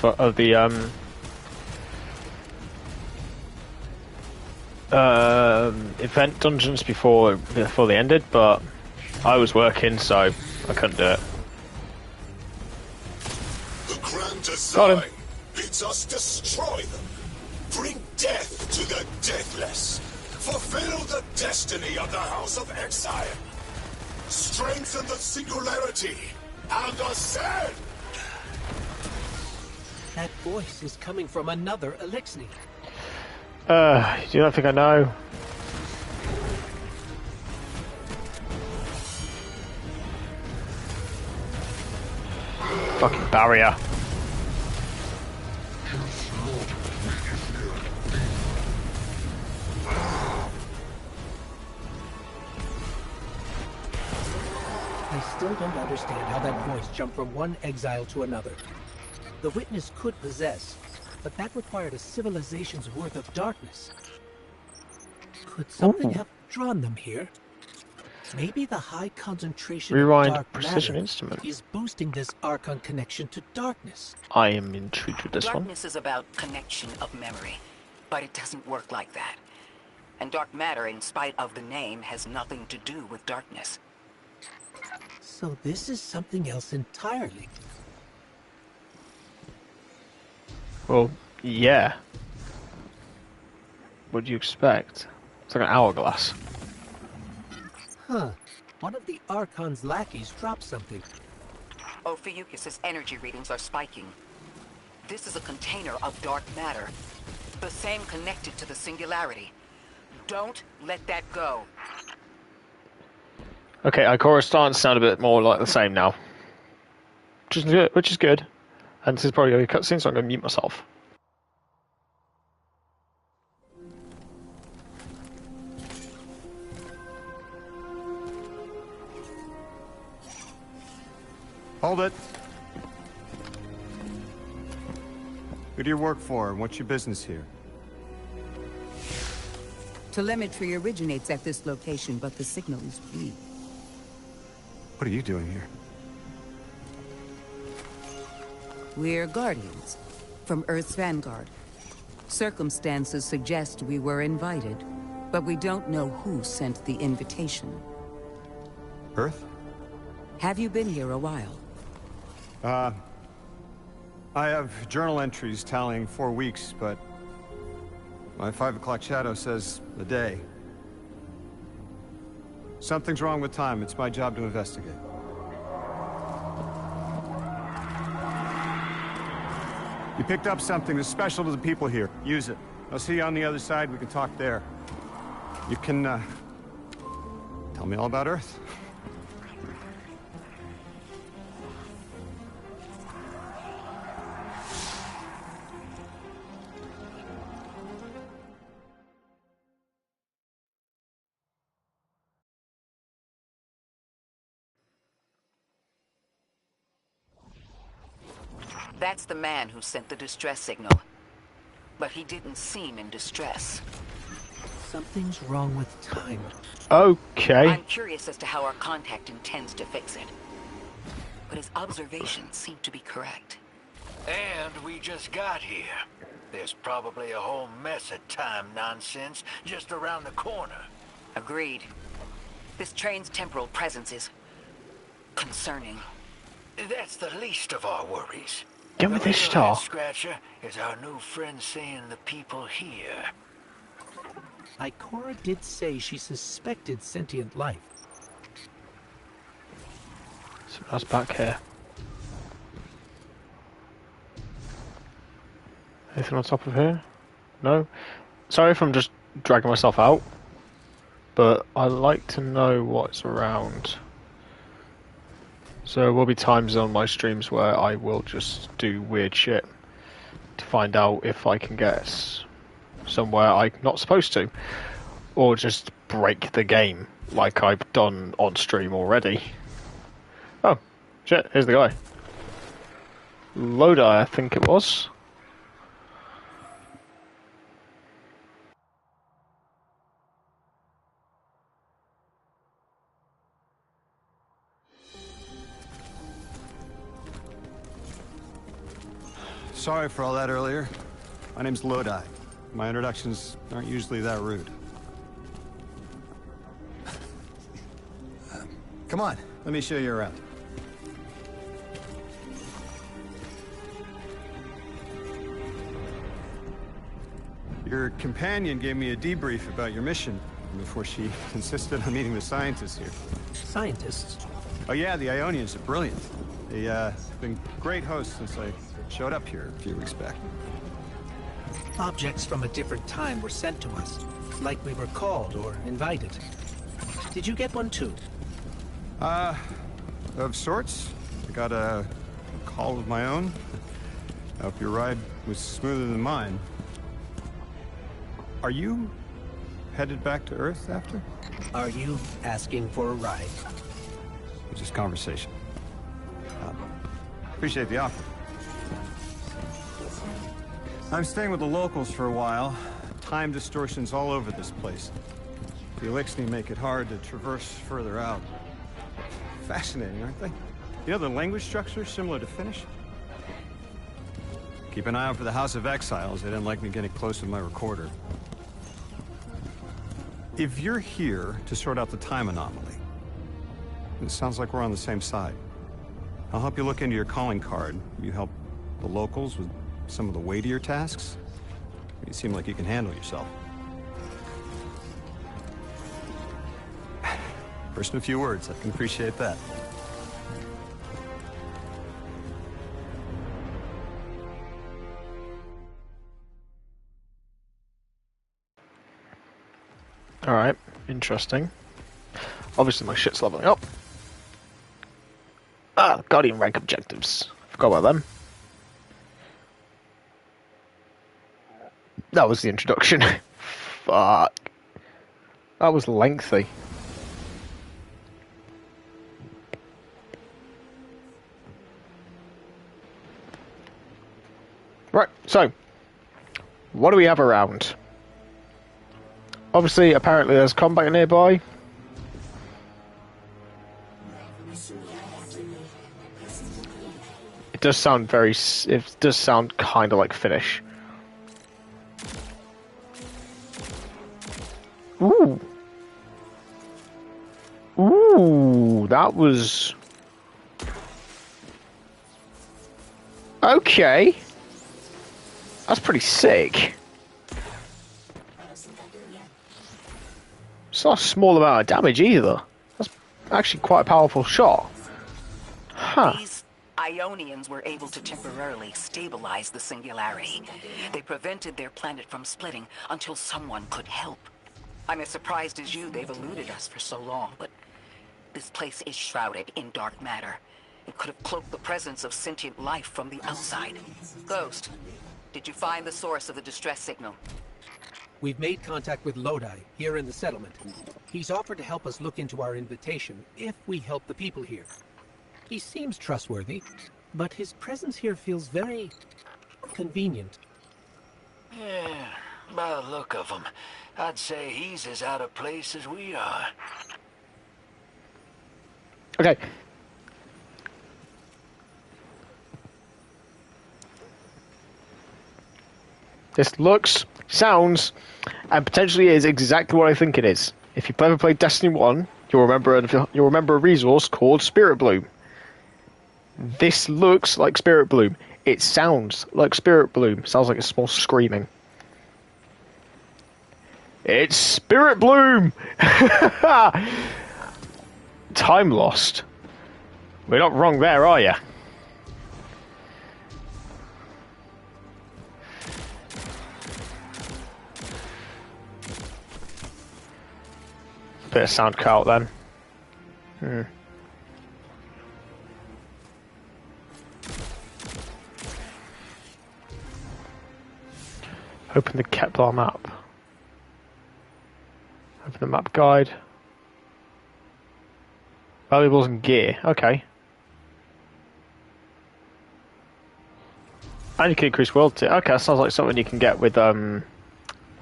S1: event dungeons before they ended, but I was working, so I couldn't do it.
S7: The grand
S1: Got
S7: design
S1: him.
S7: bids us destroy them. Bring death to the deathless. Fulfill the destiny of the House of Exile. Strengthen the singularity and ascend.
S5: That voice is coming from another Elixni.
S1: You don't think I know? Fucking barrier.
S5: I still don't understand how that voice jumped from one exile to another. The witness could possess, but that required a civilization's worth of darkness. Could something have drawn them here? Maybe the high concentration
S1: Rewind
S5: of dark
S1: precision
S5: matter
S1: instrument.
S5: is boosting this Archon connection to darkness.
S1: I am intrigued with this one.
S3: Darkness is about connection of memory, but it doesn't work like that. And dark matter, in spite of the name, has nothing to do with darkness.
S5: So this is something else entirely.
S1: Well, yeah. What do you expect? It's like an hourglass.
S5: Huh. One of the Archon's lackeys dropped something.
S3: Ophiuchus's energy readings are spiking. This is a container of dark matter. The same connected to the singularity. Don't let that go.
S1: Okay, Ikora's starting to sound a bit more like the same now. Which is good. And this is probably a cutscene, so I'm going to mute myself.
S8: Hold it. Who do you work for, and what's your business here?
S3: Telemetry originates at this location, but the signal is weak.
S8: What are you doing here?
S3: We're Guardians, from Earth's Vanguard. Circumstances suggest we were invited, but we don't know who sent the invitation.
S8: Earth?
S3: Have you been here a while?
S8: I have journal entries tallying 4 weeks, but my 5 o'clock shadow says a day. Something's wrong with time. It's my job to investigate. You picked up something that's special to the people here. Use it. I'll see you on the other side. We can talk there. You can, tell me all about Earth.
S3: That's the man who sent the distress signal. But he didn't seem in distress.
S5: Something's wrong with time.
S1: Okay.
S3: I'm curious as to how our contact intends to fix it. But his observations seem to be correct.
S6: And we just got here. There's probably a whole mess of time nonsense just around the corner.
S3: Agreed. This train's temporal presence is concerning.
S6: That's the least of our worries.
S1: Get with
S6: The
S1: this
S6: real
S1: star.
S6: head-scratcher is our new friend seeing the people here.
S5: Ikora did say she suspected sentient life.
S1: So that's back here. Anything on top of here? No? Sorry if I'm just dragging myself out, but I like to know what's around. So there will be times on my streams where I will just do weird shit to find out if I can get somewhere I'm not supposed to, or just break the game like I've done on stream already. Oh, shit, here's the guy. Lodi, I think it was.
S8: Sorry for all that earlier. My name's Lodi. My introductions aren't usually that rude. Come on, let me show you around. Your companion gave me a debrief about your mission before she insisted on meeting the scientists here.
S5: Scientists?
S8: Oh yeah, the Ionians are brilliant. They've been great hosts since I showed up here a few weeks back.
S5: Objects from a different time were sent to us, like we were called or invited. Did you get one too?
S8: Of sorts. I got a call of my own. I hope your ride was smoother than mine. Are you headed back to Earth after?
S5: Are you asking for a ride?
S8: Just conversation. Appreciate the offer. I'm staying with the locals for a while. Time distortions all over this place. The Elixni make it hard to traverse further out. Fascinating, aren't they? You know, the language structure is similar to Finnish. Keep an eye out for the House of Exiles. They didn't like me getting close with my recorder. If you're here to sort out the time anomaly, it sounds like we're on the same side. I'll help you look into your calling card. You help the locals with some of the weightier tasks. You seem like you can handle yourself. First in a few words, I can appreciate that.
S1: Interesting. Obviously my shit's leveling up. Ah, Guardian rank objectives. Forgot about them. That was the introduction. Fuck. That was lengthy. Right, so, what do we have around? Obviously, apparently there's combat nearby. It does sound it does sound kind of like Finnish. Ooh. Ooh, that was... Okay. That's pretty sick. It's not a small amount of damage either. That's actually quite a powerful shot. Huh.
S3: These Ionians were able to temporarily stabilize the Singularity. They prevented their planet from splitting until someone could help. I'm as surprised as you they've eluded us for so long, but this place is shrouded in dark matter. It could have cloaked the presence of sentient life from the outside. Ghost, did you find the source of the distress signal?
S5: We've made contact with Lodi, here in the settlement. He's offered to help us look into our invitation, if we help the people here. He seems trustworthy, but his presence here feels very... convenient.
S6: Yeah, by the look of him, I'd say he's as out of place as we are.
S1: Okay. This looks, sounds, and potentially is exactly what I think it is. If you've ever played Destiny 1, you'll remember a resource called Spirit Bloom. This looks like Spirit Bloom. It sounds like Spirit Bloom. Sounds like a small screaming. It's Spirit Bloom! Time lost. We're not wrong there, are you? Bit of sound cut out then. Open the Kepler map. Open the map guide. Valuables and gear. Okay. And you can increase world tier. Okay, that sounds like something you can get with that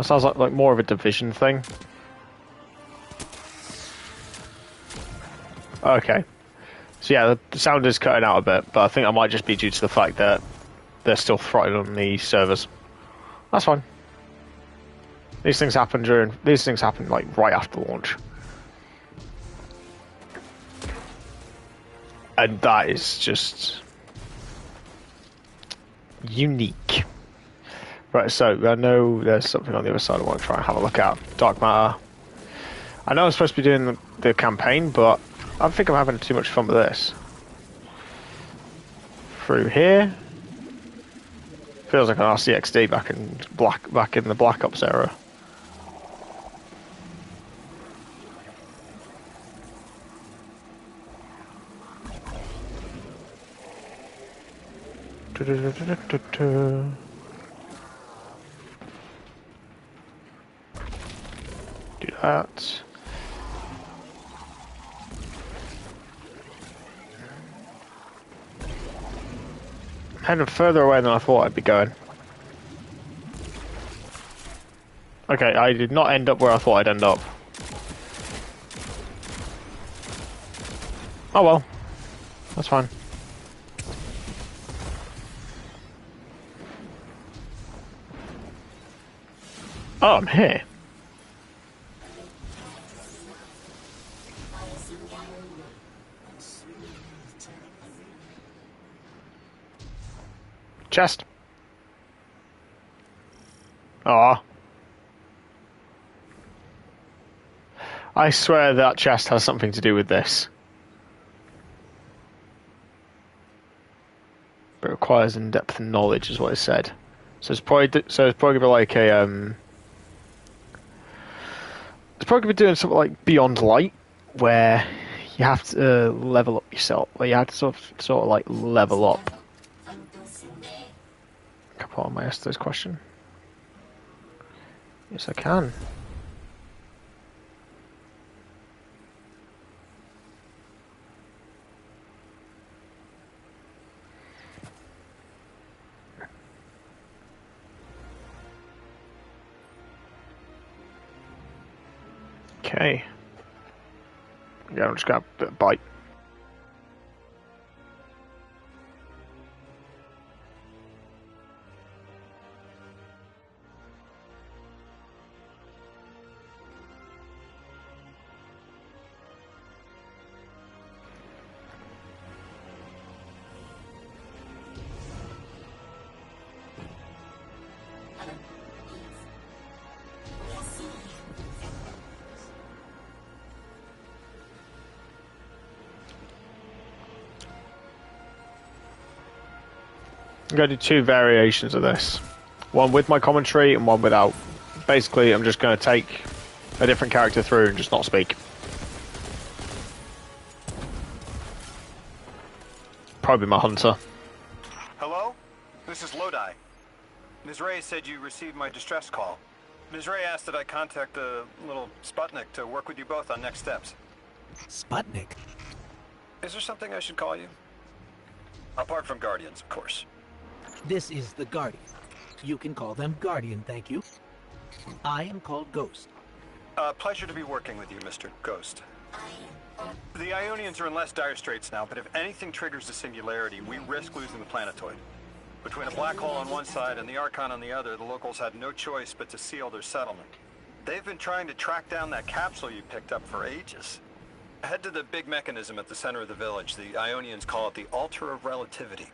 S1: sounds like more of a division thing. Okay. So yeah, the sound is cutting out a bit, but I think that might just be due to the fact that they're still throttling on the servers. That's fine. These things happen like right after launch. And that is just unique. Right, so I know there's something on the other side I want to try and have a look at. Dark matter. I know I'm supposed to be doing the campaign, but I think I'm having too much fun with this. Through here. Feels like an RCXD back in the Black Ops era. Do that. Heading further away than I thought I'd be going. Okay, I did not end up where I thought I'd end up. Oh well. That's fine. Oh, I'm here. Chest. Ah. I swear that chest has something to do with this. But it requires in-depth knowledge, is what it said. So it's probably gonna be like a probably be doing something like Beyond Light, where you have to level up yourself. Where you have to sort of like level up. Can I put on my Estes question? Yes, I can. Okay. Yeah, I'm just gonna have a bit of bite. I'm going to do two variations of this. One with my commentary and one without. Basically, I'm just going to take a different character through and just not speak. Probably my hunter.
S8: Hello? This is Lodi. Ms. Ray said you received my distress call. Ms. Ray asked that I contact the little Sputnik to work with you both on next steps.
S5: Sputnik?
S8: Is there something I should call you? Apart from Guardians, of course.
S5: This is the Guardian. You can call them Guardian, thank you. I am called Ghost.
S8: Pleasure to be working with you, Mr. Ghost. The Ionians are in less dire straits now, but if anything triggers the singularity, we risk losing the planetoid. Between a black hole on one side and the Archon on the other, the locals had no choice but to seal their settlement. They've been trying to track down that capsule you picked up for ages. Head to the big mechanism at the center of the village. The Ionians call it the Altar of Relativity.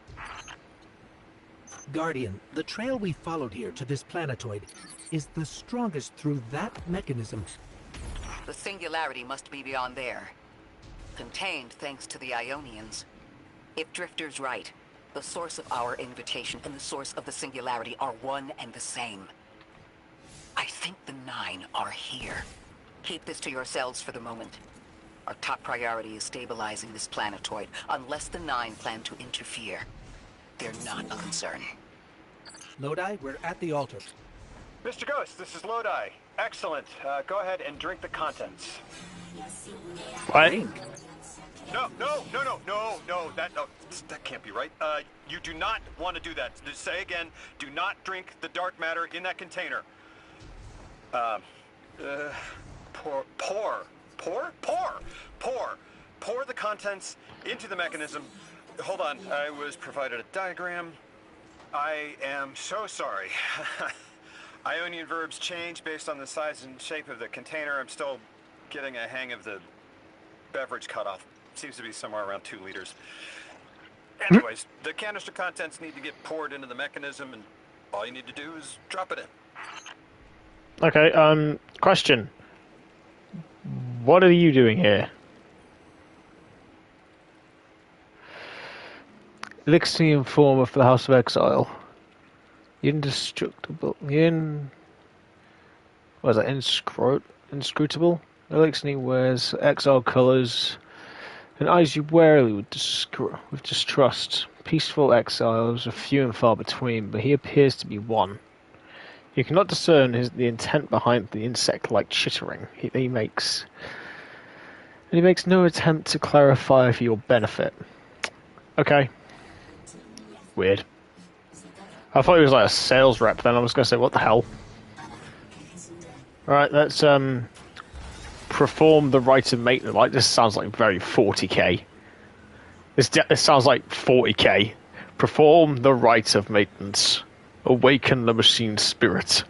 S5: Guardian, the trail we followed here to this planetoid is the strongest through that mechanism.
S3: The singularity must be beyond there. Contained thanks to the Ionians. If Drifter's right, the source of our invitation and the source of the singularity are one and the same. I think the Nine are here. Keep this to yourselves for the moment. Our top priority is stabilizing this planetoid, unless the Nine plan to interfere. They're not a concern.
S5: Lodi, we're at the altar.
S8: Mr. Ghost, this is Lodi. Excellent. Go ahead and drink the contents.
S1: What?
S8: No, that can't be right. You do not want to do that. Just say again, do not drink the dark matter in that container. Pour the contents into the mechanism. Hold on, I was provided a diagram. I am so sorry. Ionian verbs change based on the size and shape of the container. I'm still getting a hang of the beverage cutoff. Seems to be somewhere around 2 liters. Anyways, the canister contents need to get poured into the mechanism, and all you need to do is drop it in.
S1: Okay, question. What are you doing here? Elixian form of the House of Exile. Indestructible. What is that? Inscrutable? Elixian wears exile colours and eyes you warily with distrust. Peaceful exiles are few and far between, but he appears to be one. You cannot discern the intent behind the insect-like chittering he makes. And he makes no attempt to clarify for your benefit. Okay. Weird. I thought he was like a sales rep then. I was going to say, what the hell? Alright, let's perform the rite of maintenance. Like, this sounds like very 40k. This sounds like 40k. Perform the rite of maintenance. Awaken the machine spirit.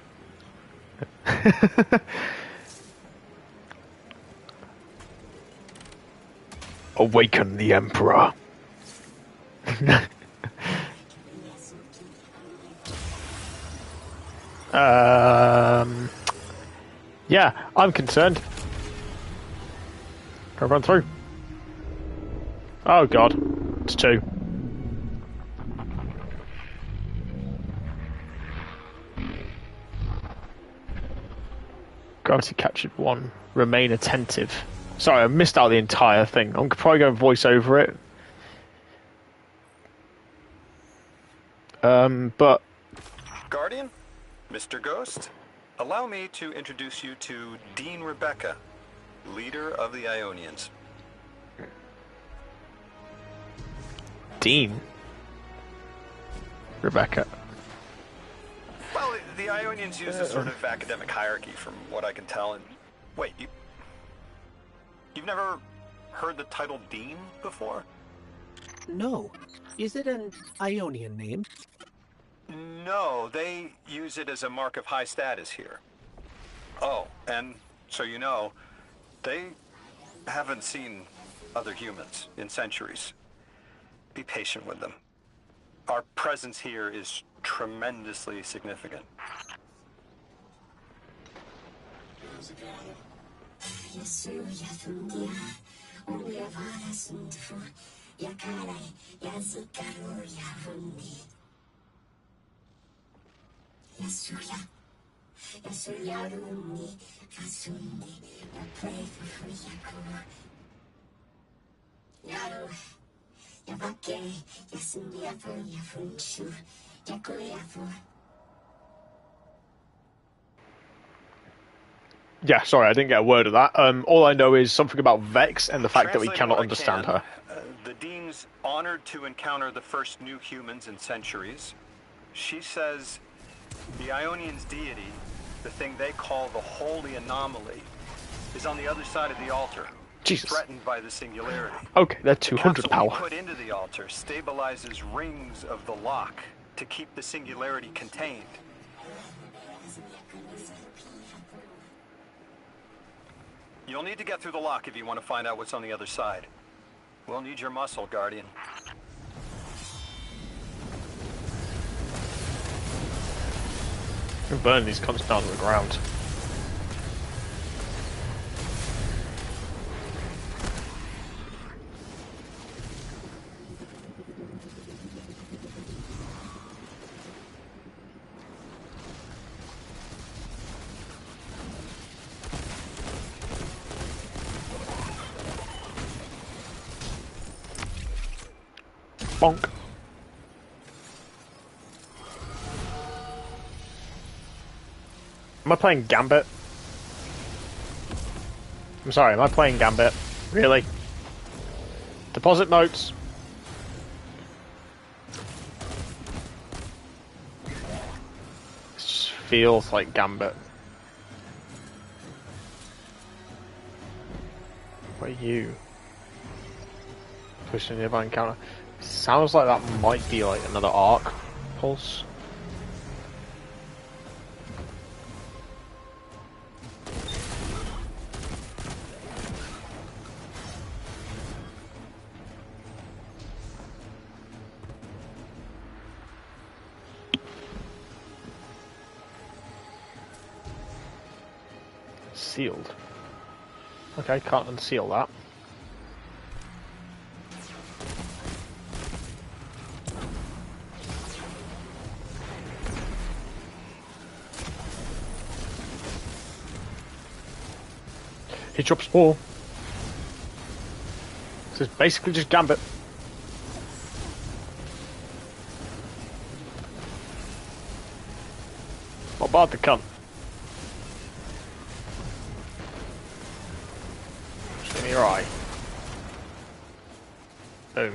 S1: Awaken the Emperor. Yeah, I'm concerned. Can I run through? Oh god, it's 2. God, Gravity captured 1. Remain attentive. Sorry, I missed out the entire thing. I'm probably going to voice over it. But...
S8: Guardian? Mr. Ghost? Allow me to introduce you to Dean Rebecca, leader of the Ionians.
S1: Dean? Rebecca.
S8: Well, the Ionians use a sort of academic hierarchy from what I can tell, and... Wait, you've never heard the title Dean before?
S5: No. Is it an Ionian name?
S8: No, they use it as a mark of high status here. Oh, and so you know, they haven't seen other humans in centuries. Be patient with them. Our presence here is tremendously significant.
S1: Yeah, sorry, I didn't get a word of that. All I know is something about Vex and the fact that we cannot understand her.
S8: The Dean's honored to encounter the first new humans in centuries. She says the Ionians' deity, the thing they call the Holy Anomaly, is on the other side of the altar.
S1: Jesus.
S8: Threatened by the singularity.
S1: Okay, they're 200 power.
S8: What put into the altar stabilizes rings of the lock to keep the singularity contained. You'll need to get through the lock if you want to find out what's on the other side. We'll need your muscle, Guardian.
S1: You can burn these cunts down to the ground. Bonk. Am I playing Gambit? I'm sorry, am I playing Gambit? Really? Deposit notes. This feels like Gambit. What are you? Push a nearby encounter. Sounds like that might be like another arc pulse. Sealed. Okay, can't unseal that. He drops ball. This is basically just Gambit. What about the cunt? Just give me your eye. Boom.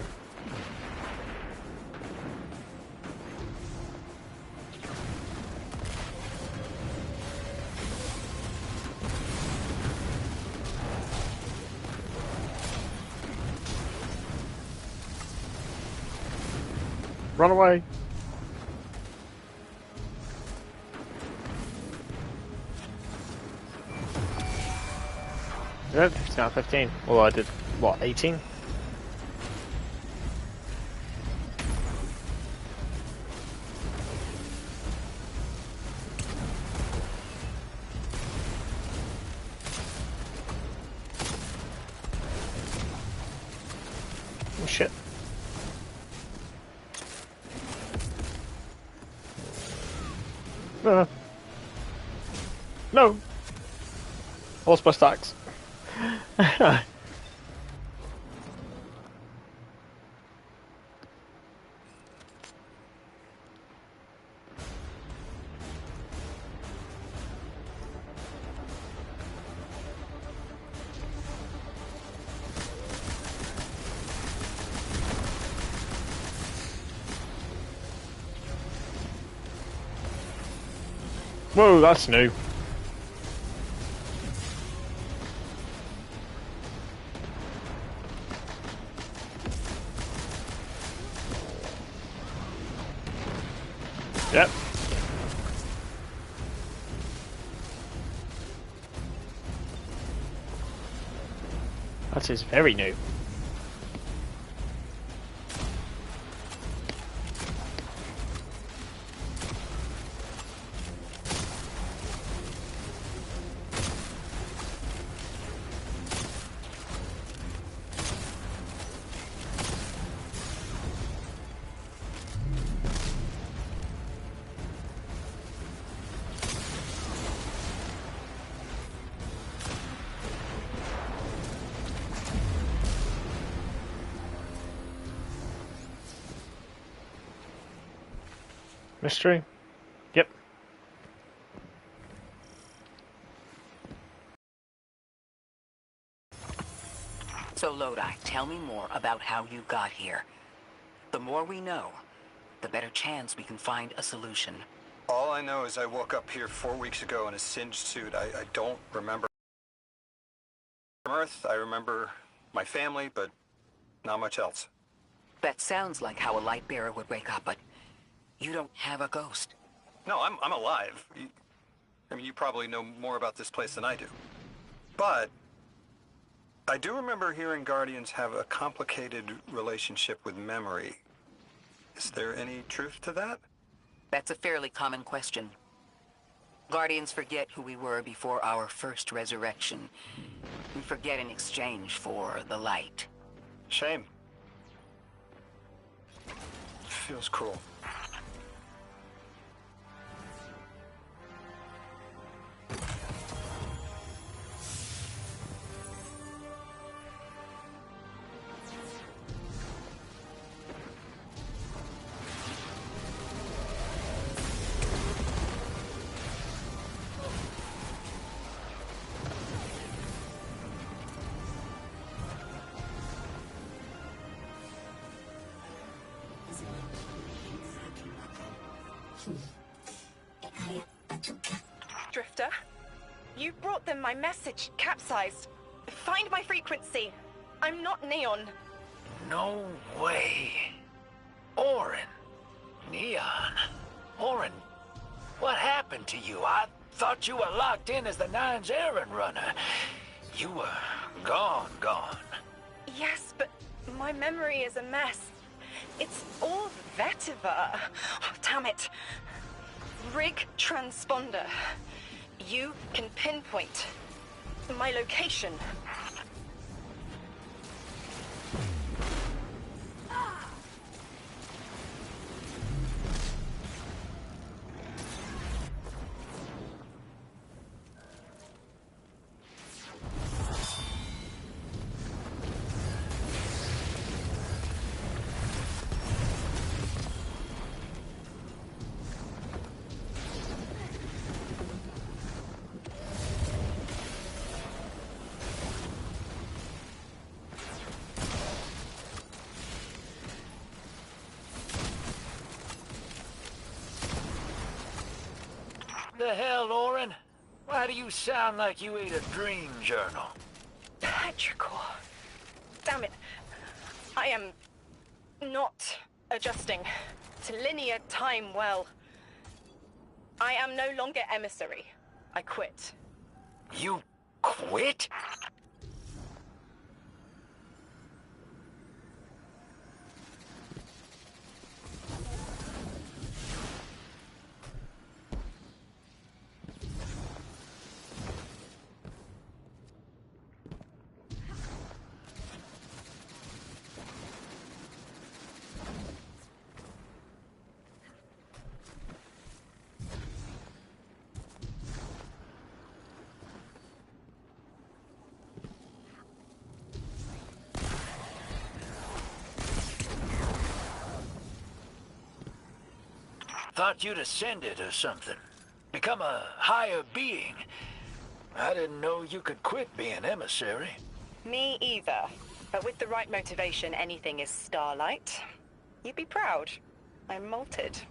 S1: Run away. Yep, it's now 15. Well, I did, what, 18? Oh, shit. No. Horse plus tax. Whoa, that's new. Yep. That is very new. Mystery? Yep.
S3: So, Lodi, tell me more about how you got here. The more we know, the better chance we can find a solution.
S8: All I know is I woke up here 4 weeks ago in a singed suit. I don't remember Earth. I remember my family, but not much else.
S3: That sounds like how a light bearer would wake up, but you don't have a ghost.
S8: No, I'm alive. I mean, you probably know more about this place than I do. But I do remember hearing Guardians have a complicated relationship with memory. Is there any truth to that?
S3: That's a fairly common question. Guardians forget who we were before our first resurrection. We forget in exchange for the light.
S8: Shame. Feels cruel.
S9: Drifter, you brought them my message, capsized. Find my frequency. I'm not Neon.
S6: No way. Orin. Neon. Orin, what happened to you? I thought you were locked in as the Nine's errand runner. You were gone.
S9: Yes, but my memory is a mess. It's all vetiver. Oh, damn it. Rig transponder. You can pinpoint my location.
S6: The hell, Orin? Why do you sound like you ate a dream journal?
S9: Petrichor. Damn it. I am not adjusting to linear time well. I am no longer emissary. I quit.
S6: You quit? Thought you'd ascended or something. Become a higher being. I didn't know you could quit being emissary.
S9: Me either. But with the right motivation, anything is Starlight. You'd be proud. I'm molted.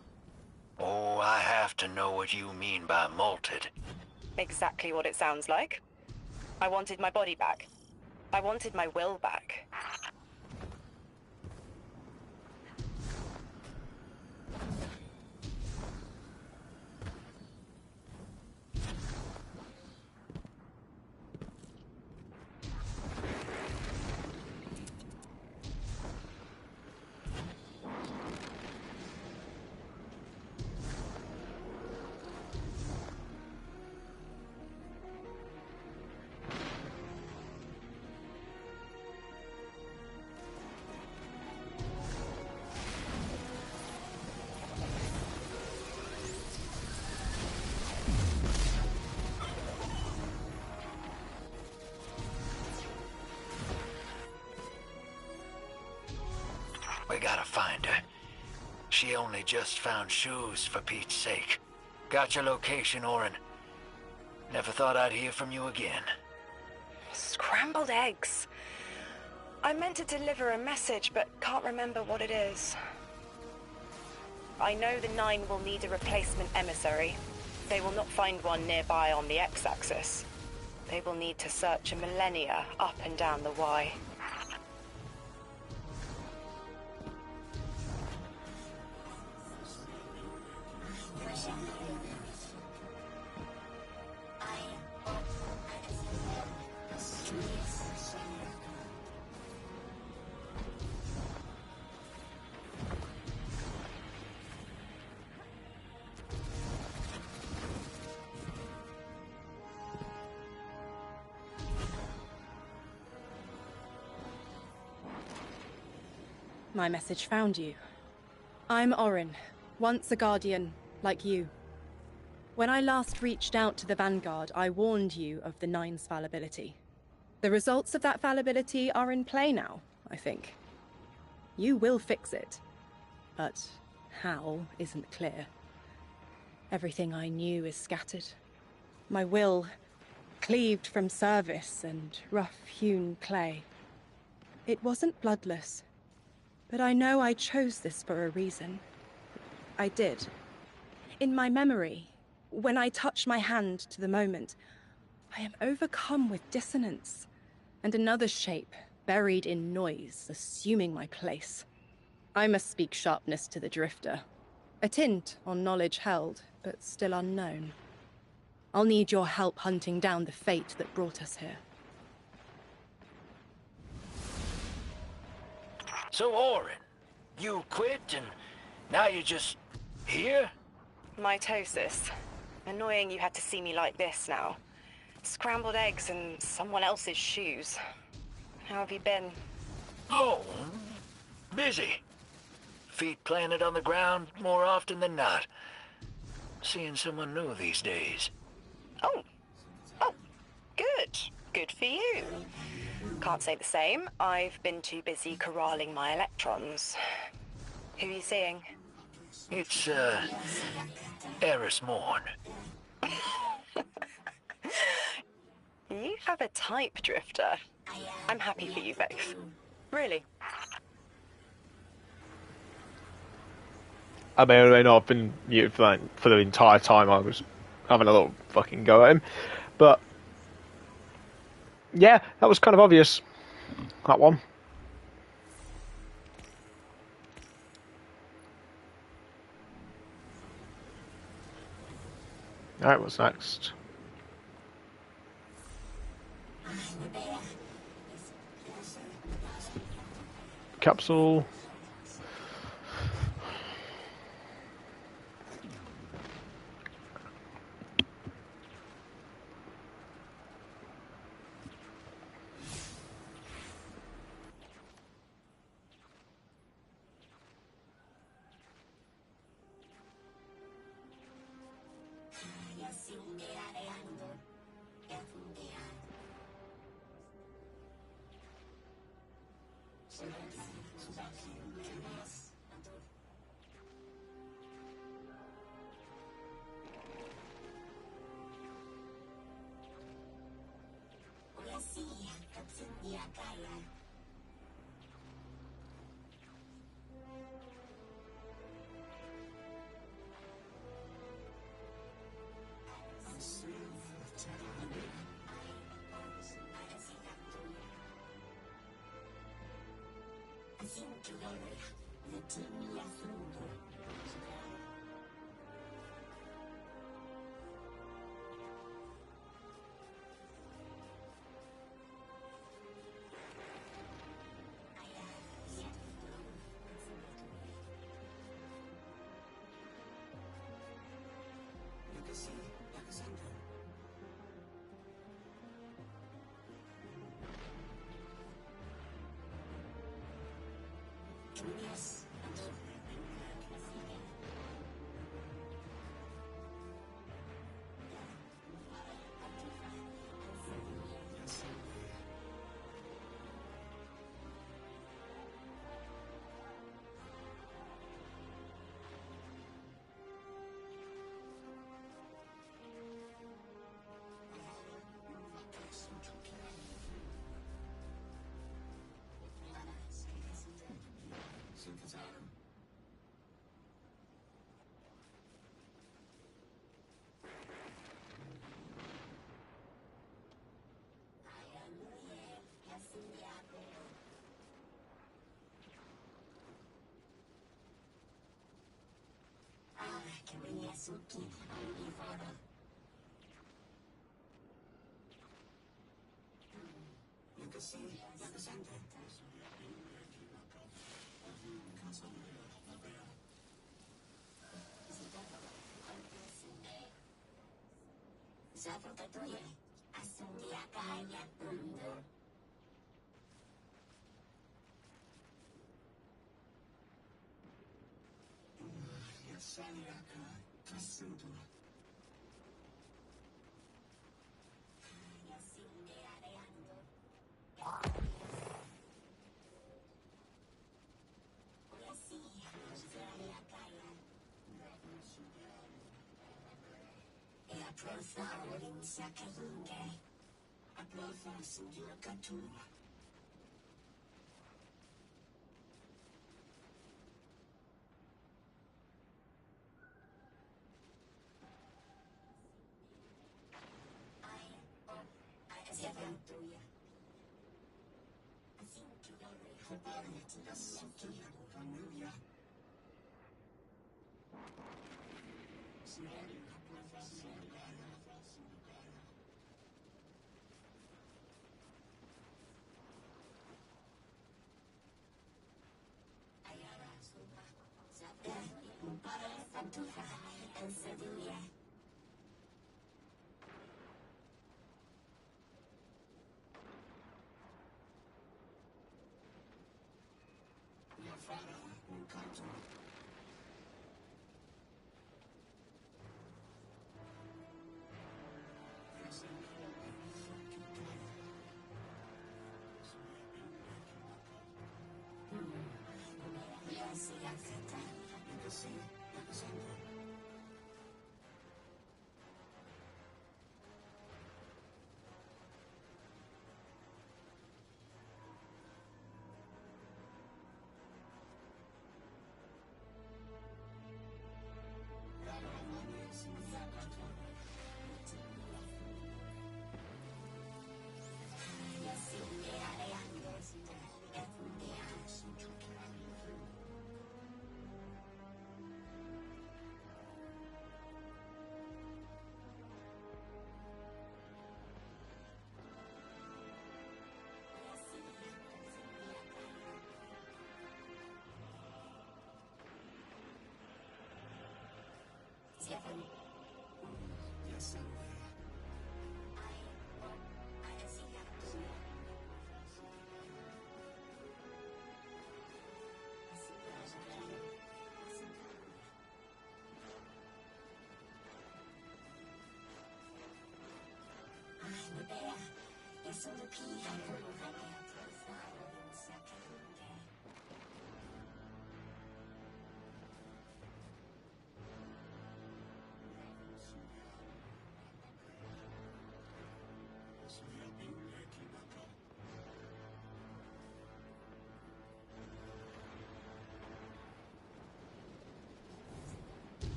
S6: Oh, I have to know what you mean by molted.
S9: Exactly what it sounds like. I wanted my body back. I wanted my will back.
S6: We gotta find her. She only just found shoes, for Pete's sake. Got your location, Orin. Never thought I'd hear from you again.
S9: Scrambled eggs. I meant to deliver a message, but can't remember what it is. I know the Nine will need a replacement emissary. They will not find one nearby on the X-axis. They will need to search a millennia up and down the Y.
S2: My message found you. I'm Orin, once a Guardian, like you. When I last reached out to the Vanguard, I warned you of the Nine's fallibility. The results of that fallibility are in play now, I think. You will fix it. But how isn't clear. Everything I knew is scattered. My will, cleaved from service and rough-hewn clay. It wasn't bloodless. But I know I chose this for a reason. I did. In my memory, when I touch my hand to the moment, I am overcome with dissonance, and another shape, buried in noise, assuming my place. I must speak sharpness to the Drifter. A tint on knowledge held, but still unknown. I'll need your help hunting down the fate that brought us here.
S6: So, Orin, you quit and now you're just here?
S9: Mitosis. Annoying you had to see me like this now. Scrambled eggs and someone else's shoes. How have you been?
S6: Oh, busy. Feet planted on the ground more often than not. Seeing someone new these days.
S9: Oh, good. Good for you. Can't say the same. I've been too busy corralling my electrons. Who are you seeing?
S6: It's, Eris Morn.
S9: You have a type, Drifter. I'm happy for you both. Really.
S1: I may or may not have been muted for the entire time I was having a little fucking go at him. But yeah, that was kind of obvious. That one. Alright, what's next? Capsule.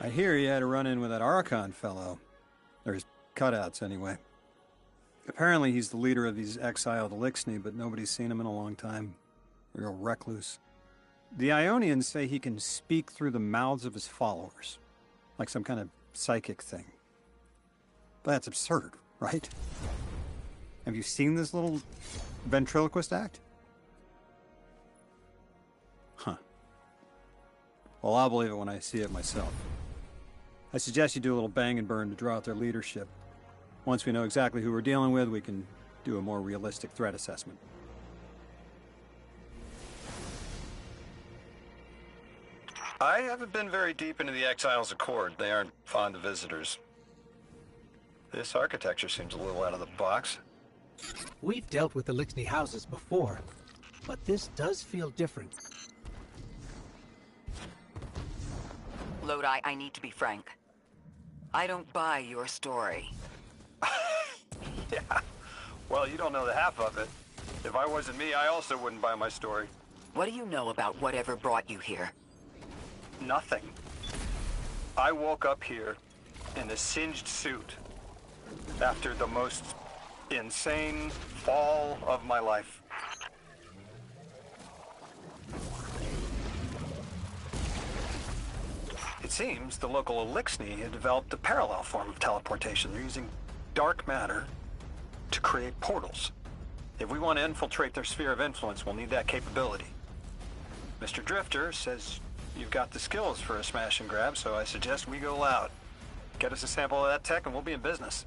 S8: I hear you had a run-in with that Archon fellow. Or his cutouts, anyway. Apparently he's the leader of these exiled Eliksni, but nobody's seen him in a long time. Real recluse. The Ionians say he can speak through the mouths of his followers. Like some kind of psychic thing. But that's absurd, right? Have you seen this little ventriloquist act? Huh. Well, I'll believe it when I see it myself. I suggest you do a little bang and burn to draw out their leadership. Once we know exactly who we're dealing with, we can do a more realistic threat assessment.
S10: I haven't been very deep into the Exiles Accord. They aren't fond of visitors. This architecture seems a little out of the box.
S5: We've dealt with the Eliksni houses before, but this does feel different.
S3: Lodi, I need to be frank. I don't buy your story.
S10: Yeah. Well, you don't know the half of it. If I wasn't me, I also wouldn't buy my story.
S3: What do you know about whatever brought you here?
S10: Nothing. I woke up here in a singed suit after the most insane fall of my life. It seems the local Eliksni had developed a parallel form of teleportation. They're using dark matter to create portals. If we want to infiltrate their sphere of influence, we'll need that capability. Mr. Drifter says you've got the skills for a smash and grab, so I suggest we go loud. Get us a sample of that tech and we'll be in business.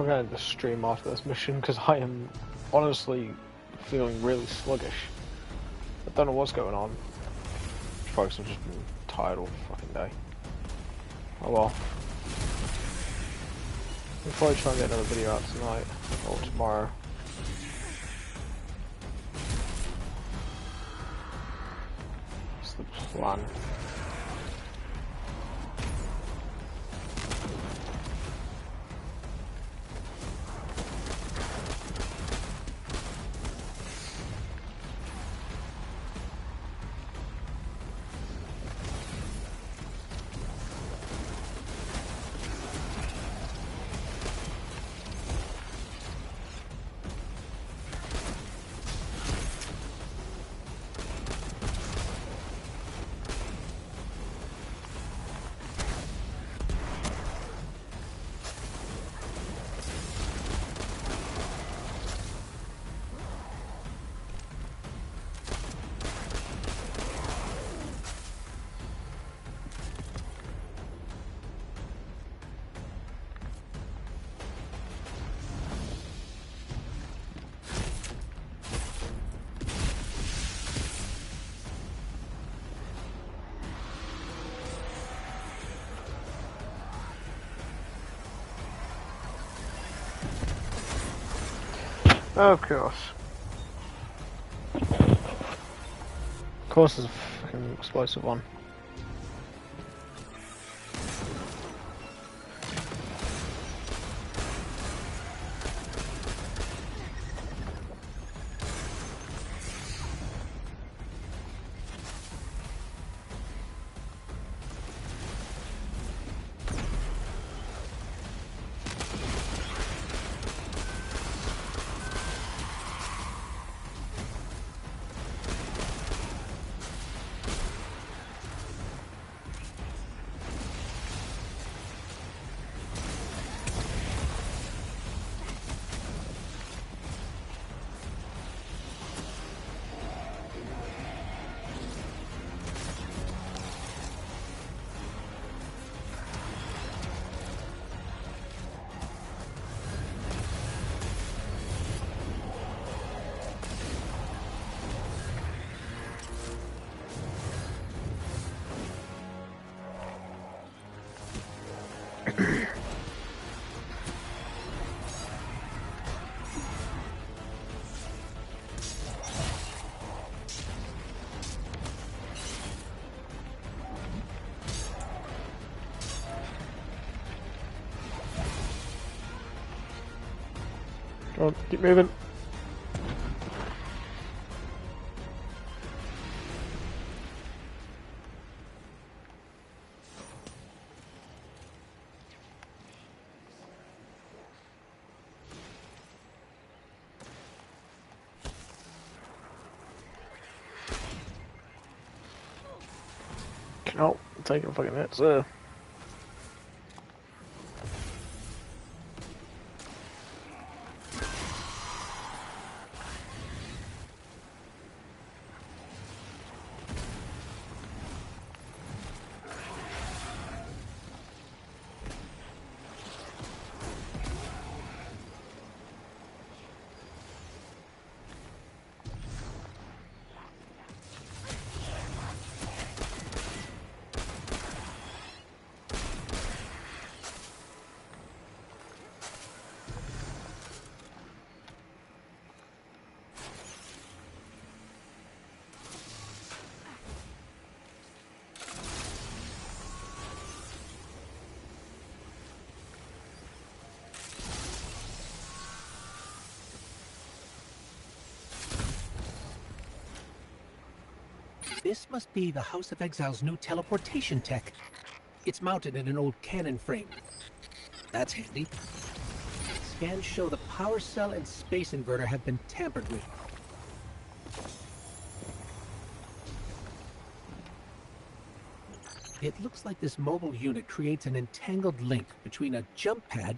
S1: I'm going to stream after this mission because I am honestly feeling really sluggish. I don't know what's going on. Folks, I've just been tired all fucking day. Oh well. We'll probably try and get another video out tonight or tomorrow. What's the plan? Of course. Of course there's a fucking explosive one. Go on, keep moving. Oh, take a fucking hit, sir.
S5: This must be the House of Exile's new teleportation tech. It's mounted in an old cannon frame. That's handy. Scans show the power cell and space inverter have been tampered with. It looks like this mobile unit creates an entangled link between a jump pad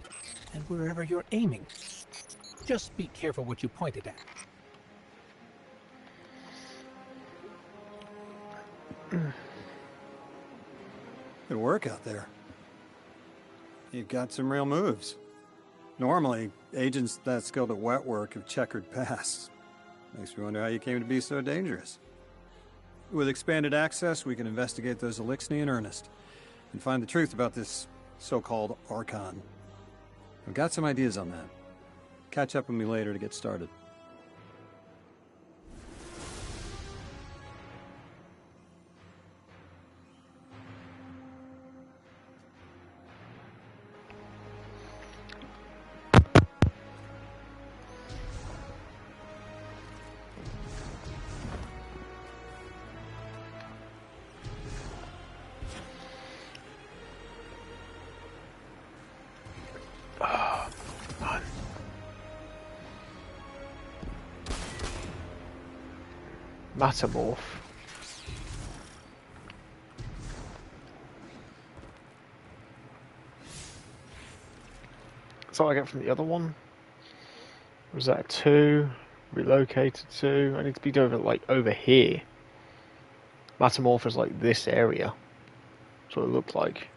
S5: and wherever you're aiming. Just be careful what you point it at.
S8: Good work out there. You've got some real moves. Normally, agents that skilled at wet work have checkered pasts. Makes me wonder how you came to be so dangerous. With expanded access, we can investigate those Elixni in earnest, and find the truth about this so-called Archon. I've got some ideas on that. Catch up with me later to get started.
S1: Matamorph. That's all I get from the other one. Was that a 2? Relocated 2? I need to be over here. Matamorph is like this area. That's what it looked like.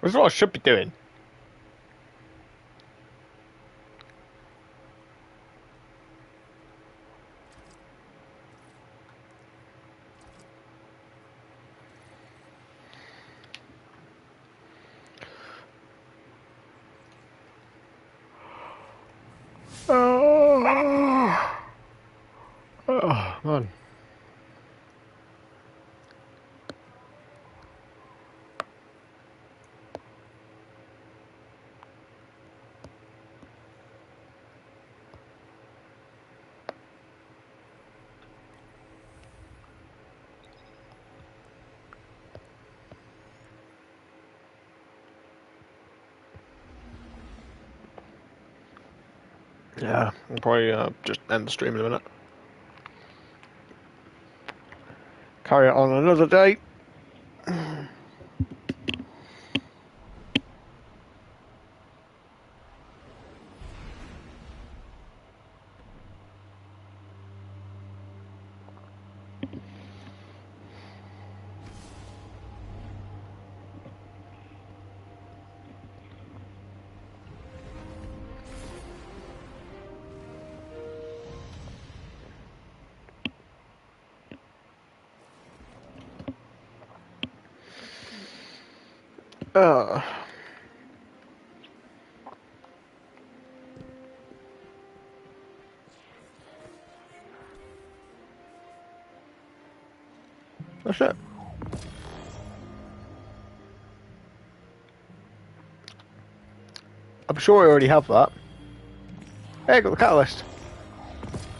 S1: That's what I should be doing. Oh, man. Yeah, I'll probably just end the stream in a minute. Carry it on another day. That's it. I'm sure I already have that. Hey, I got the catalyst.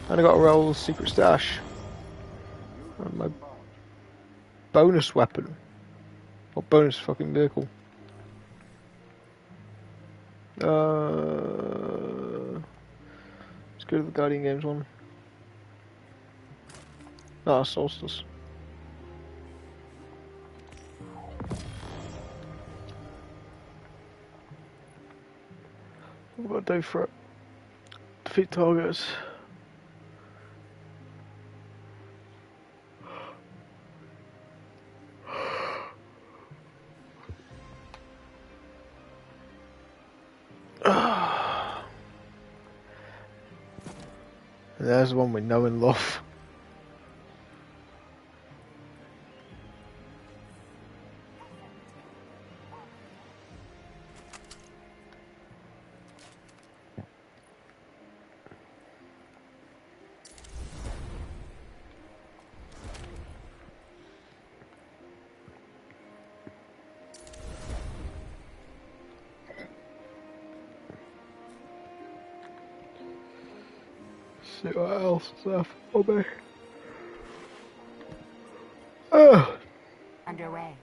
S1: And I got a roll secret stash. And my bonus weapon. Or bonus fucking vehicle. Let's go to the Guardian Games one. Ah, Solstice. What do I do for it? Defeat targets. There's the one we know and love. See what else is there for me.
S11: Underway.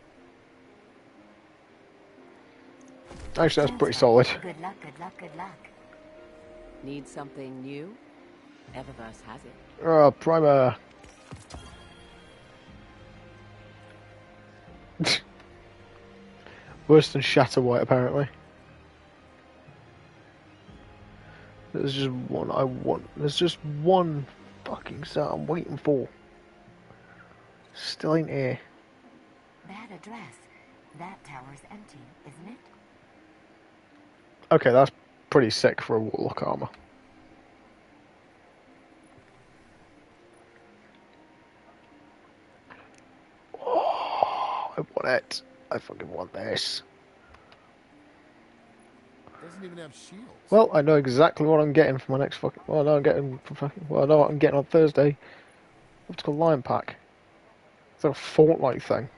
S1: Actually, that's pretty solid.
S11: Good luck, good luck, good luck.
S12: Need something new? Eververse has it.
S1: Primer. Worse than Shatter White, apparently. There's just one I want. There's just one fucking set I'm waiting for. Still ain't here.
S12: Bad address. That tower's empty, isn't it?
S1: Okay, that's pretty sick for a warlock armor. Oh, I want it. I fucking want this.
S11: Doesn't even have shields.
S1: Well, I know exactly what I'm getting for my next fucking. Well, I know I'm getting for fucking. Well, I know what I'm getting on Thursday. Optical line pack. It's like a Fortnite thing.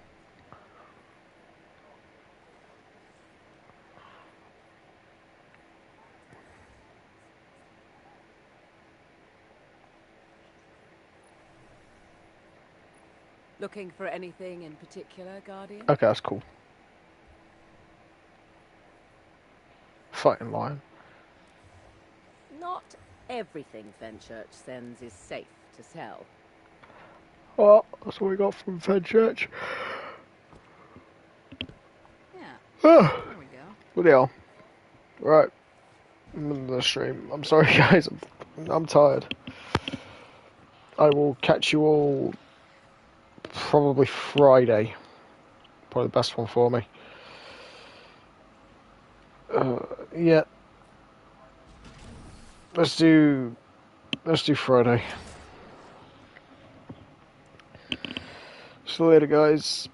S12: Looking for anything in particular, Guardian?
S1: Okay, that's cool. Fighting lion.
S12: Not everything Fenchurch sends is safe to sell.
S1: Well, that's what we got from Fenchurch.
S12: Yeah.
S1: Ah,
S12: There we go.
S1: bloody hell. Right. I'm in the stream. I'm sorry, guys. I'm tired. I will catch you all probably Friday. Probably the best one for me. Yeah. Let's do Friday. See you later, guys.